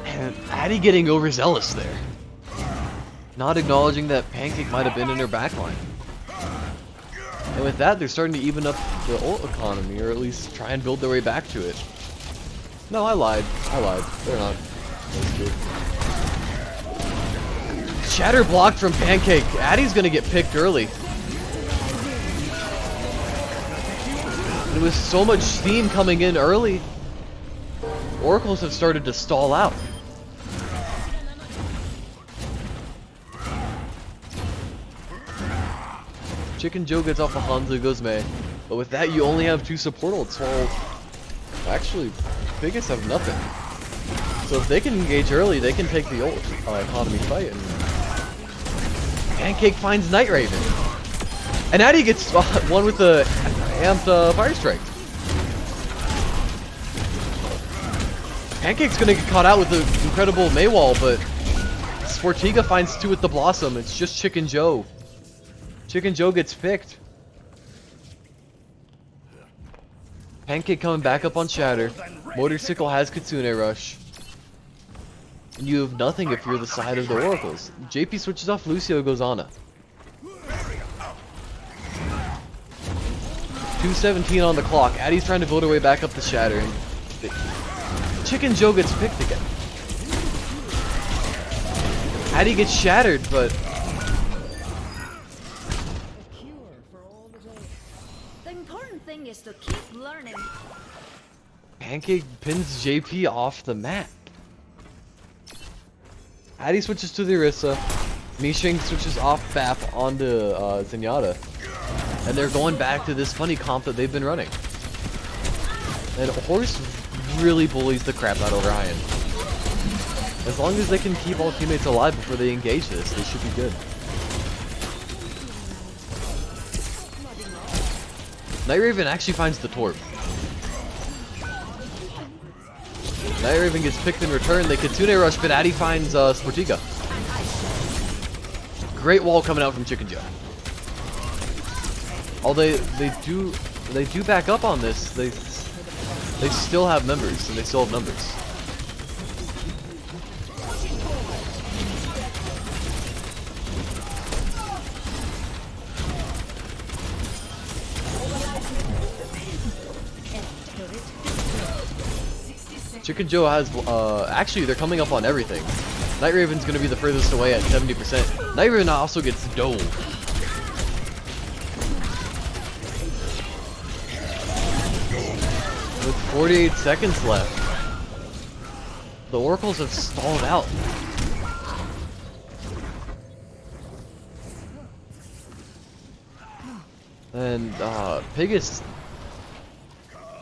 A: And Addy getting overzealous there. Not acknowledging that Pancake might have been in her backline. And with that, they're starting to even up the ult economy, or at least try and build their way back to it. No, I lied. They're not. That's good. Shatter blocked from Pancake. Addy's gonna get picked early. There was so much steam coming in early. Oracles have started to stall out. Chicken Joe gets off of Hanzo, goes May. But with that, you only have 2 support ults. Well, actually, Piggus have nothing. So if they can engage early, they can take the ult economy fight. And Pancake finds Night Raven. And Addy gets one with the amped Fire Strike. Pancake's gonna get caught out with the incredible Maywall, but Sportiga finds 2 with the Blossom. It's just Chicken Joe. Chicken Joe gets picked. Pancake coming back up on Shatter. Motorcycle has Kitsune Rush. And you have nothing if you're the side of the Oracles. JP switches off Lucio, goes Ana. 2:17 on the clock. Addie's trying to vote her way back up the Shatter. And Chicken Joe gets picked again. Addie gets shattered, but
F: The important thing is to keep learning.
A: Pancake pins JP off the map. Addie switches to the Orisa. Mishing switches off BAP onto Zenyatta. And they're going back to this funny comp that they've been running. And Horse really bullies the crap out of Ryan. As long as they can keep all teammates alive before they engage this, they should be good. Night Raven actually finds the Torp. Night Raven gets picked in return. They Kitsune rush, but Addy finds Sportiga. Great wall coming out from Chicken Joe. Although they do back up on this, they still have members and they still have numbers. Chicken Joe has, actually they're coming up on everything. Night Raven's gonna be the furthest away at 70%. Night Raven also gets dove. With 48 seconds left, the Oracles have stalled out. And, Piggus,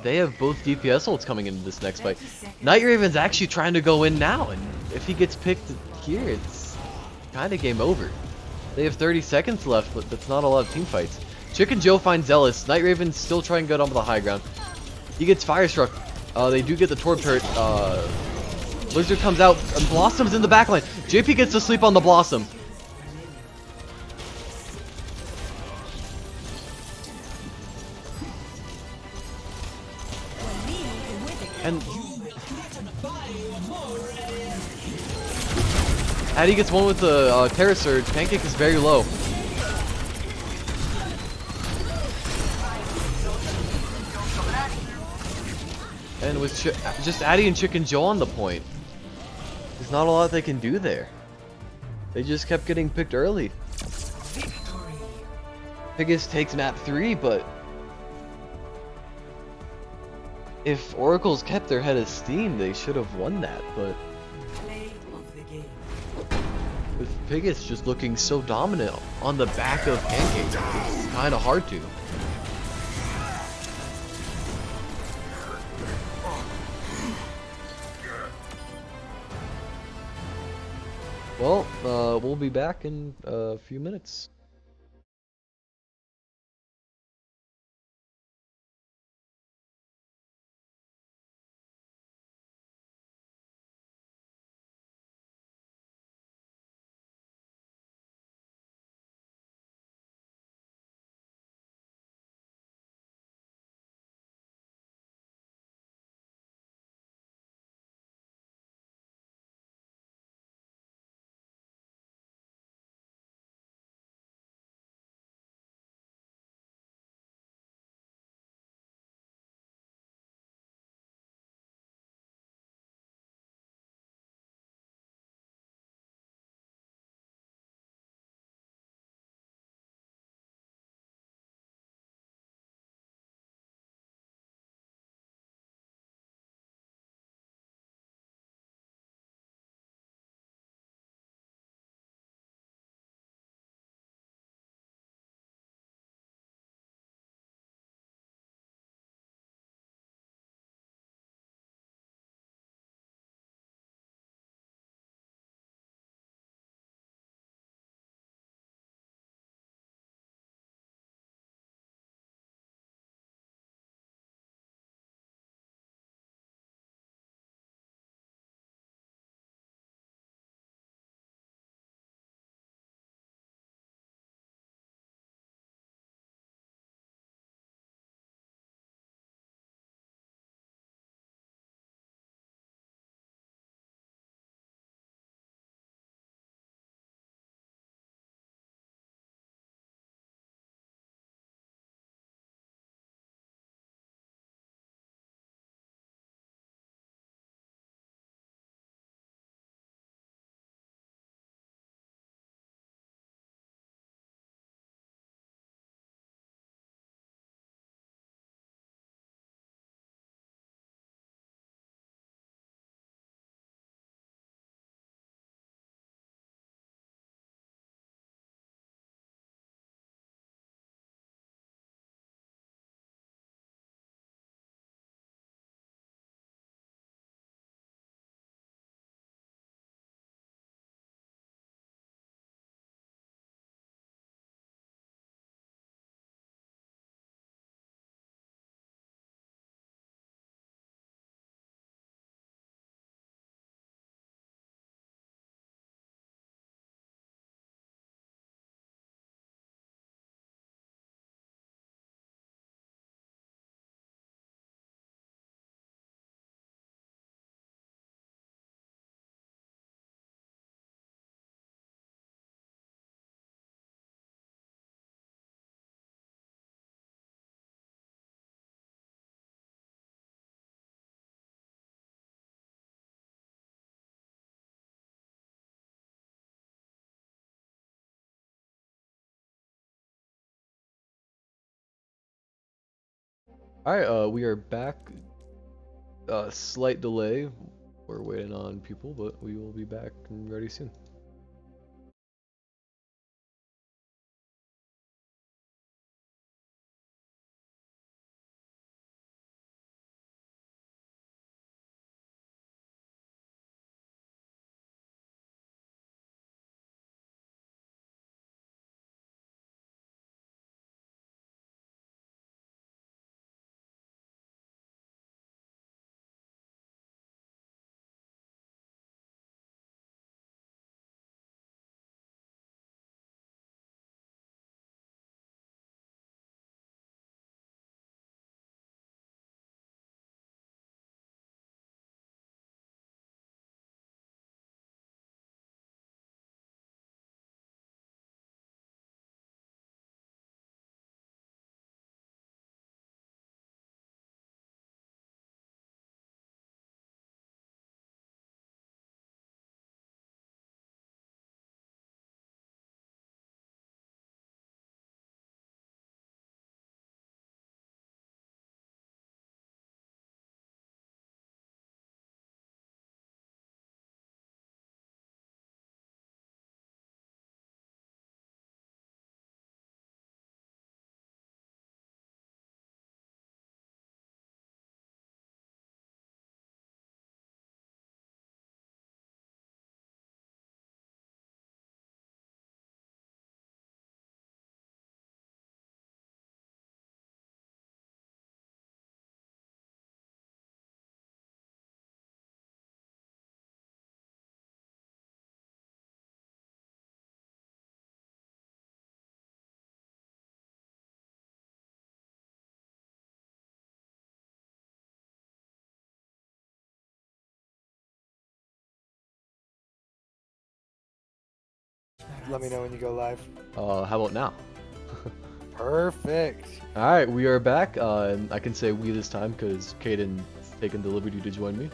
A: they have both DPS ults coming into this next fight. Night Raven's actually trying to go in now, and if he gets picked here, it's kind of game over. They have 30 seconds left, but that's not a lot of team fights. Chicken Joe finds Zealous. Night Raven's still trying to get onto the high ground. He gets Firestruck. They do get the Torp turret. Blizzard comes out, and Blossom's in the backline. JP gets to sleep on the Blossom. And Addy gets one with the Terra Surge. Pancake is very low. And with just Addy and Chicken Joe on the point, there's not a lot they can do there. They just kept getting picked early. Piggus takes map 3, but if Oracles kept their head of steam, they should have won that, but
C: Play of the game.
A: with Piggus just looking so dominant on the back of Pancake, it's kind of hard to. Well, we'll be back in a few minutes. Alright, we are back. Slight delay. We're waiting on people, but we will be back and ready soon.
I: Let me know when you go live.
A: How about now?
I: Perfect.
A: Alright, we are back, and I can say we this time because Caden's taken the liberty to join me.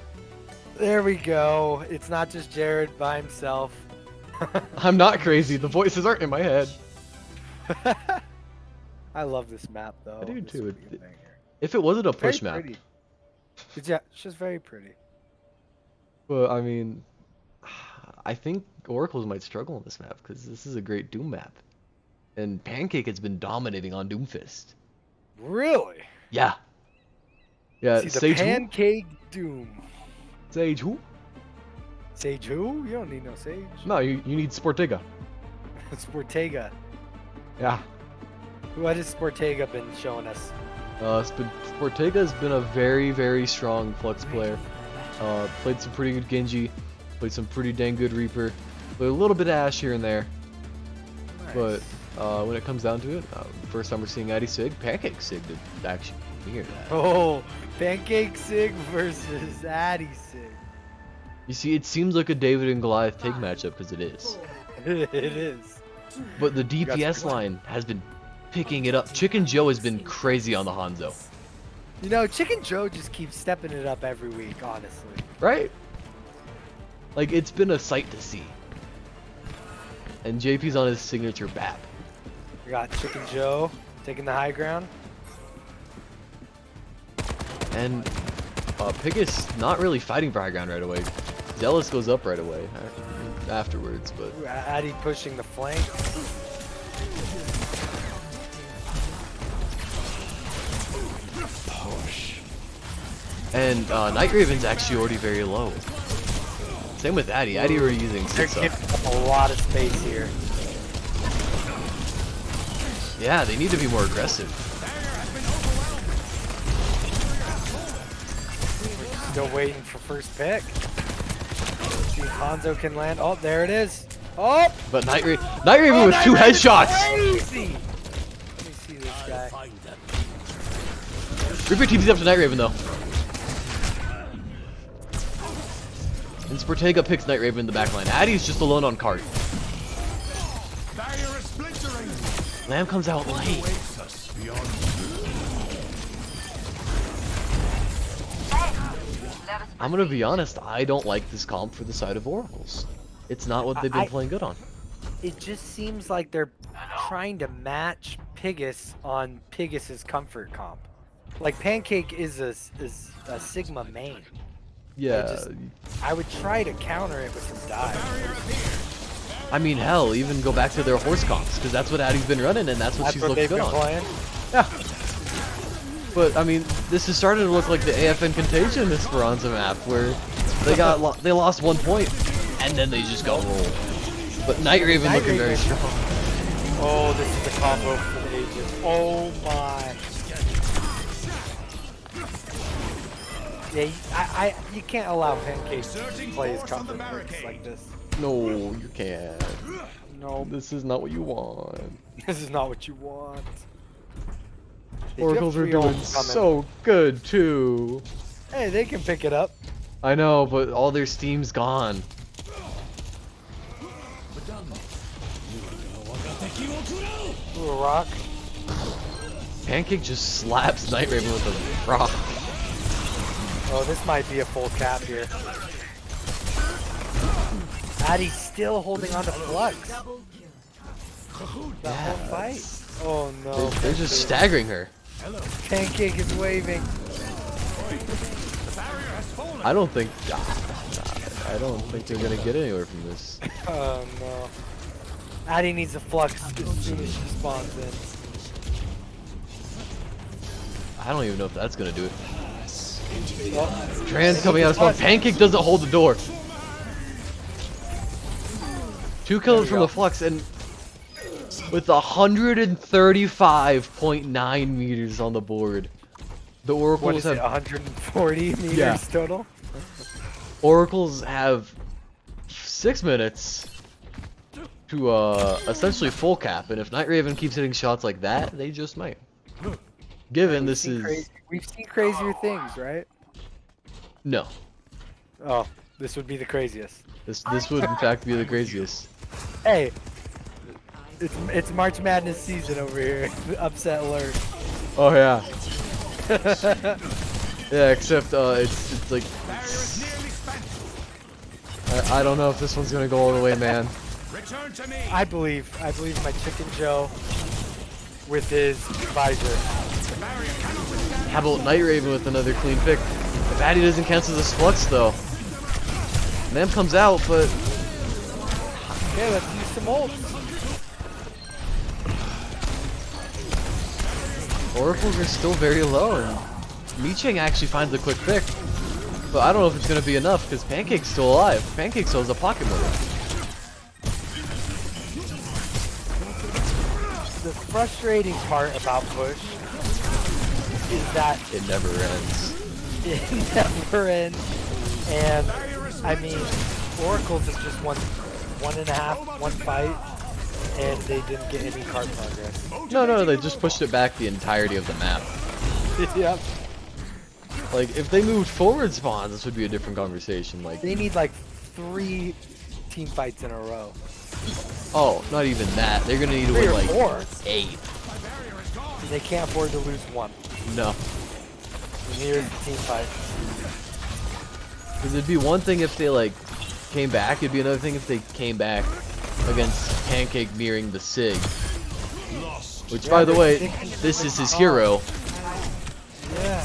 I: There we go. It's not just Jared by himself.
A: I'm not crazy, the voices aren't in my head.
I: I love this map though.
A: I do
I: This
A: too.
I: would be a banger.
A: If it wasn't a
I: Very
A: push map,
I: pretty. Yeah, it's just very pretty.
A: but I mean, I think Oracles might struggle on this map because this is a great Doom map. And Pancake has been dominating on Doomfist.
I: Really?
A: Yeah. Yeah,
I: See, the
A: Sage who?
I: Pancake Doom.
A: Sage who?
I: Sage who? You don't need no Sage.
A: No, you need Sportega.
I: Sportega.
A: Yeah.
I: What has Sportega been showing us?
A: Sportega has been a very, very strong Flux player. Played some pretty good Genji, played some pretty dang good Reaper, played a little bit of Ashe here and there.
I: Nice.
A: But when it comes down to it, first time we're seeing Addy Sig, Pancake Sig did actually hear that.
I: Oh, Pancake Sig versus Addy Sig.
A: You see, it seems like a David and Goliath take matchup because it is.
I: It is.
A: But the DPS line has been picking it up. Chicken Joe has been crazy on the Hanzo.
I: You know, Chicken Joe just keeps stepping it up every week, honestly.
A: Right? Like, it's been a sight to see. And JP's on his signature BAP.
I: We got Chicken Joe taking the high ground.
A: And Piggus not really fighting for high ground right away. Zealous goes up right away afterwards, but
I: Addy pushing the flank.
A: and Night Raven's actually already very low. Same with Addy. Addy already using
I: They're
A: 6
I: giving
A: up.
I: up a lot of space here.
A: Yeah, they need to be more aggressive.
I: Still waiting for first pick. See if Hanzo can land. Oh, there it is. Oh!
A: But Night Raven with 2 headshots!
I: Crazy! Let me see this guy.
A: Reaper teams up to Night Raven though. And Sportega picks Night Raven in the backline. Addy's just alone on cart. Lamb comes out late. I'm gonna be honest, I don't like this comp for the side of Oracles. It's not what they've been playing good on.
I: It just seems like they're trying to match Piggus on Piggus's comfort comp. Like Pancake is a Sigma main.
A: Yeah.
I: I would try to counter it with some dive.
A: I mean, hell, even go back to their horse comps, because that's what Addie's been running, and that's what she's looked
I: they've
A: good
I: been
A: on.
I: playing.
A: Yeah. But I mean, this is starting to look like the AFN Contagion Esperanza map, where they lost 1 point, and then they just got rolled. But Night Raven looking very strong.
I: Oh, this is a combo for the ages. Oh my. Yeah, you can't allow Pancake to play his combo picks like this.
A: No, you can't.
I: No,
A: This is not what you want.
I: this is not what you want. They do have
A: Oracles are
I: 3
A: doing
I: ults coming.
A: so good too.
I: Hey, they can pick it up.
A: I know, but all their steam's gone.
I: Ooh, a rock.
A: Pancake just slaps Night Raven with a rock.
I: Oh, this might be a full cap here. Addie's still holding on to Flux. The whole fight. Oh no.
A: They're just staggering her.
I: Pancake is waving.
A: I don't think they're gonna get anywhere from this.
I: Oh no. Addie needs a Flux as soon as she spawns in.
A: I don't even know if that's gonna do it.
I: Oh,
A: Trans coming out of spawn. Pancake doesn't hold the door. 2 kills from the Flux, and with 135.9 meters on the board, the
I: what
A: Oracles
I: is it,
A: have
I: 140 meters
A: Yeah.
I: total?
A: Oracles have 6 minutes to essentially full cap, and if Night Raven keeps hitting shots like that, they just might. Given this is
I: We've seen crazier things, right?
A: no,
I: Oh, this would be the craziest.
A: this would in fact be the craziest.
I: Hey, it's March Madness season over here. Upset alert.
A: Oh yeah. Yeah, except it's like I don't know if this one's gonna go all the way, man.
I: I believe my Chicken Joe with his visor.
A: How about Night Raven with another clean pick? If Addy doesn't cancel the Flux though, Nam comes out, but
I: Okay, let's use some ults.
A: Oracles are still very low, and Micheng actually finds the quick pick. But I don't know if it's gonna be enough because Pancake's still alive. Pancake still has a pocket motor.
I: The frustrating part about push is that
A: It never ends.
I: it never ends, and I mean, Oracles have just won one fight, and they didn't get any card progress.
A: No, they just pushed it back the entirety of the map.
I: Yep.
A: Like, if they moved forward spawns, this would be a different conversation. Like,
I: They need like 3 team fights in a row.
A: oh, not even that. They're gonna need to
I: 3
A: win
I: or
A: like
I: 4.
A: 8.
I: They can't afford to lose 1.
A: No.
I: And here's the team fight.
A: Because it'd be one thing if they, like, came back. It'd be another thing if they came back against Pancake mirroring the Sig. Which, by the way, this is his hero.
I: Yeah.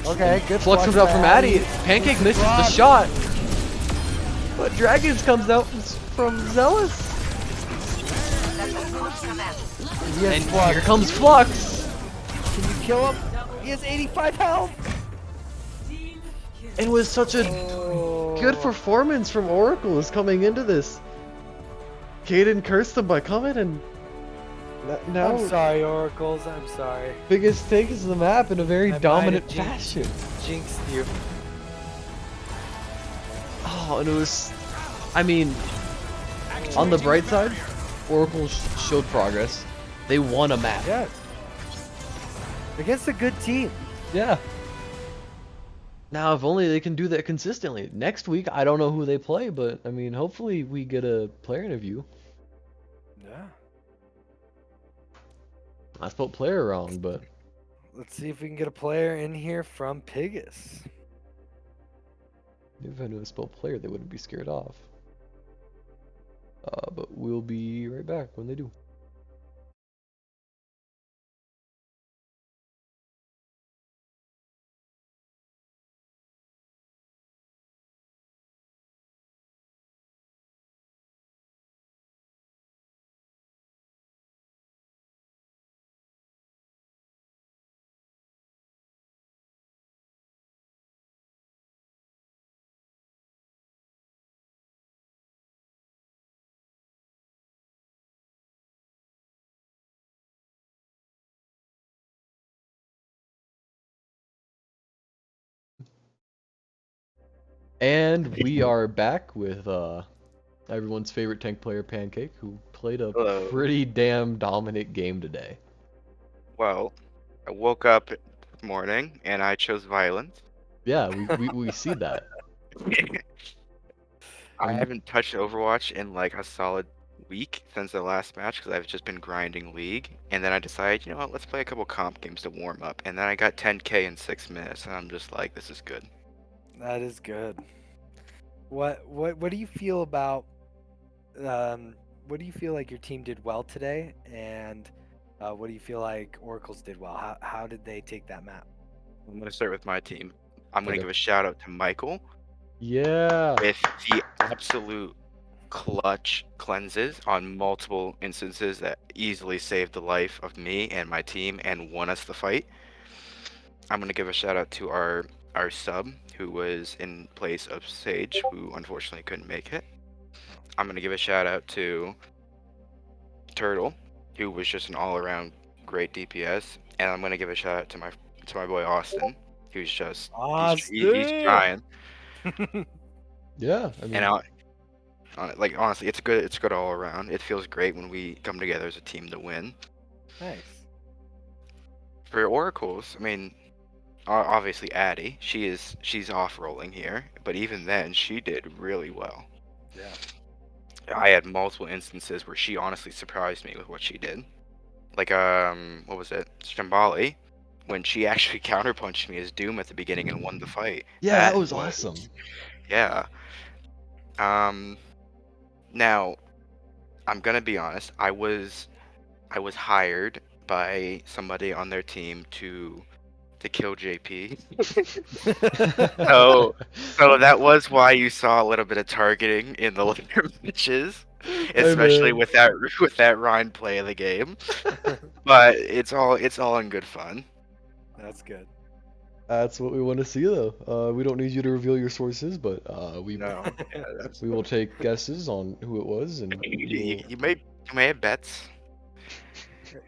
I: Okay, good.
A: Flux comes out from Addy. Pancake misses the shot. But Dragons comes out from Zealous. And here comes Flux.
I: Can you kill him? He has 85 health.
A: And with such a good performance from Oracles coming into this. Caden cursed them by coming, and now
I: I'm sorry, Oracles. I'm sorry.
A: Piggus takes the map in a very
I: I might
A: dominant
I: have
A: fashion.
I: Jinxed you.
A: Oh, and it was, I mean, on the bright side, Oracle showed progress. They won a map.
I: Yeah. Against a good team.
A: Yeah. Now, if only they can do that consistently. Next week, I don't know who they play, but I mean, hopefully we get a player interview.
I: Yeah.
A: I spelled player wrong, but
I: Let's see if we can get a player in here from Piggus.
A: if I knew how to spell player, they wouldn't be scared off. But we'll be right back when they do. And we are back with everyone's favorite tank player, Pancake, who played a
J: Hello.
A: pretty damn dominant game today.
J: Well, I woke up this morning and I chose violence.
A: Yeah, we see that.
J: I haven't touched Overwatch in like a solid week since the last match because I've just been grinding League. And then I decided, you know what, let's play a couple comp games to warm up. And then I got 10k in 6 minutes, and I'm just like, this is good.
I: That is good. What do you feel about what do you feel like your team did well today, and what do you feel like Oracle's did well? How did they take that map?
J: I'm gonna start with my team. I'm gonna
A: Okay.
J: give a shout out to Michael
A: Yeah.
J: with the absolute clutch cleanses on multiple instances that easily saved the life of me and my team and won us the fight. I'm gonna give a shout out to our sub who was in place of Sage, who unfortunately couldn't make it. I'm gonna give a shout out to Turtle, who was just an all-around great DPS, and I'm gonna give a shout out to my boy Austin, who's just he's trying.
A: Yeah, I mean,
J: And like honestly, it's good all around. It feels great when we come together as a team to win.
I: Nice.
J: For Oracles, I mean, obviously Addie, she's off rolling here, but even then she did really well.
I: Yeah.
J: I had multiple instances where she honestly surprised me with what she did. Like what was it? Shambali, when she actually counterpunched me as Doom at the beginning and won the fight.
A: yeah, that was awesome.
J: Yeah. Now, I'm gonna be honest. I was hired by somebody on their team to kill JP. So that was why you saw a little bit of targeting in the later matches, especially
A: man.
J: with that Rhine play of the game. But it's all in good fun.
I: That's good.
A: That's what we want to see, though. We don't need you to reveal your sources, but we
J: No, yeah, that's,
A: we will take guesses on who it was, and
J: you may have bets.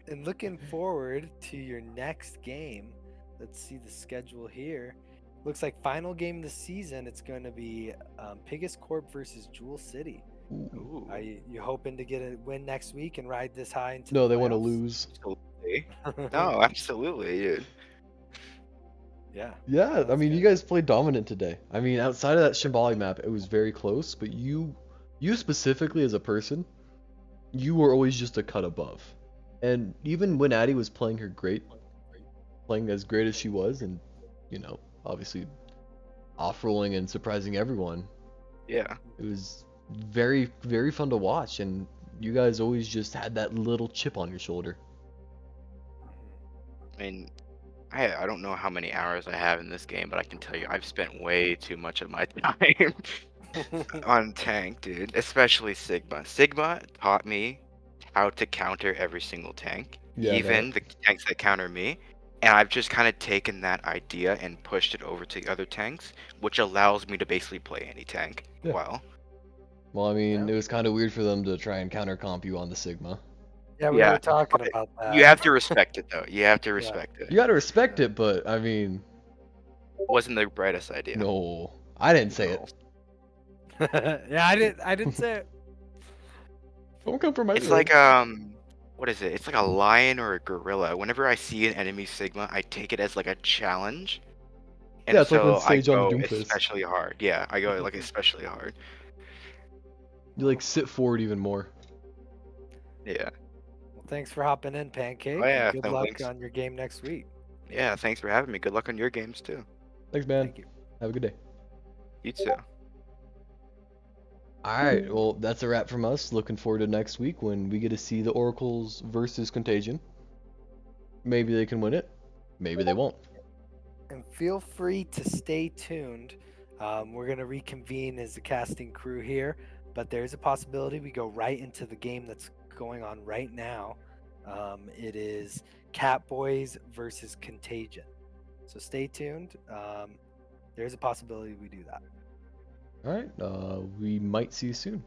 I: And looking forward to your next game. Let's see the schedule here. Looks like final game of the season. It's going to be Piggus Corp versus Jewel City.
J: Ooh.
I: Are you hoping to get a win next week and ride this high into
A: no,
I: the
A: they want to
I: playoffs?
A: lose.
J: Absolutely. No, absolutely, dude.
I: Yeah.
A: Yeah, I
I: Sounds
A: mean, you
I: good.
A: guys played dominant today. I mean, outside of that Shambali map, it was very close, but you specifically as a person, you were always just a cut above. And even when Addie was playing playing as great as she was, and, you know, obviously off-rolling and surprising everyone,
J: Yeah.
A: it was very, very fun to watch, and you guys always just had that little chip on your shoulder.
J: I mean, I don't know how many hours I have in this game, but I can tell you I've spent way too much of my time on tank, dude. Especially Sigma. Sigma taught me how to counter every single tank,
A: Yeah,
J: even the tanks that counter me. And I've just kind of taken that idea and pushed it over to the other tanks, which allows me to basically play any tank
A: Yeah.
J: well.
A: Well, I mean,
I: Yeah.
A: it was kind of weird for them to try and counter comp you on the Sigma.
I: Yeah, we
J: Yeah,
I: were talking about that.
J: You have to respect it, though. You have to respect it.
A: You gotta respect it, but I mean,
J: Wasn't the brightest idea.
A: no, I didn't say it.
I: Yeah, I didn't say it.
A: Don't come from my
J: It's
A: room.
J: like what is it? It's like a lion or a gorilla. Whenever I see an enemy Sigma, I take it as like a challenge. And
A: Yeah, it's like
J: so
A: when Sage on
J: I
A: the
J: go
A: Doomfist.
J: especially hard. Yeah, I go like especially hard.
A: You like sit forward even more.
J: Yeah.
I: Well, thanks for hopping in, Pancake.
J: Oh, yeah,
I: Good
J: no,
I: luck
J: thanks.
I: on your game next week.
J: Yeah, thanks for having me. Good luck on your games too.
A: Thanks, man.
I: Thank you.
A: Have a good day.
J: You too.
A: Alright, well, that's a wrap from us. Looking forward to next week when we get to see the Oracles versus Contagion. Maybe they can win it. Maybe they won't.
I: And feel free to stay tuned. We're going to reconvene as the casting crew here, but there's a possibility we go right into the game that's going on right now. It is Catboys versus Contagion. So stay tuned. There's a possibility we do that.
A: Alright, we might see you soon.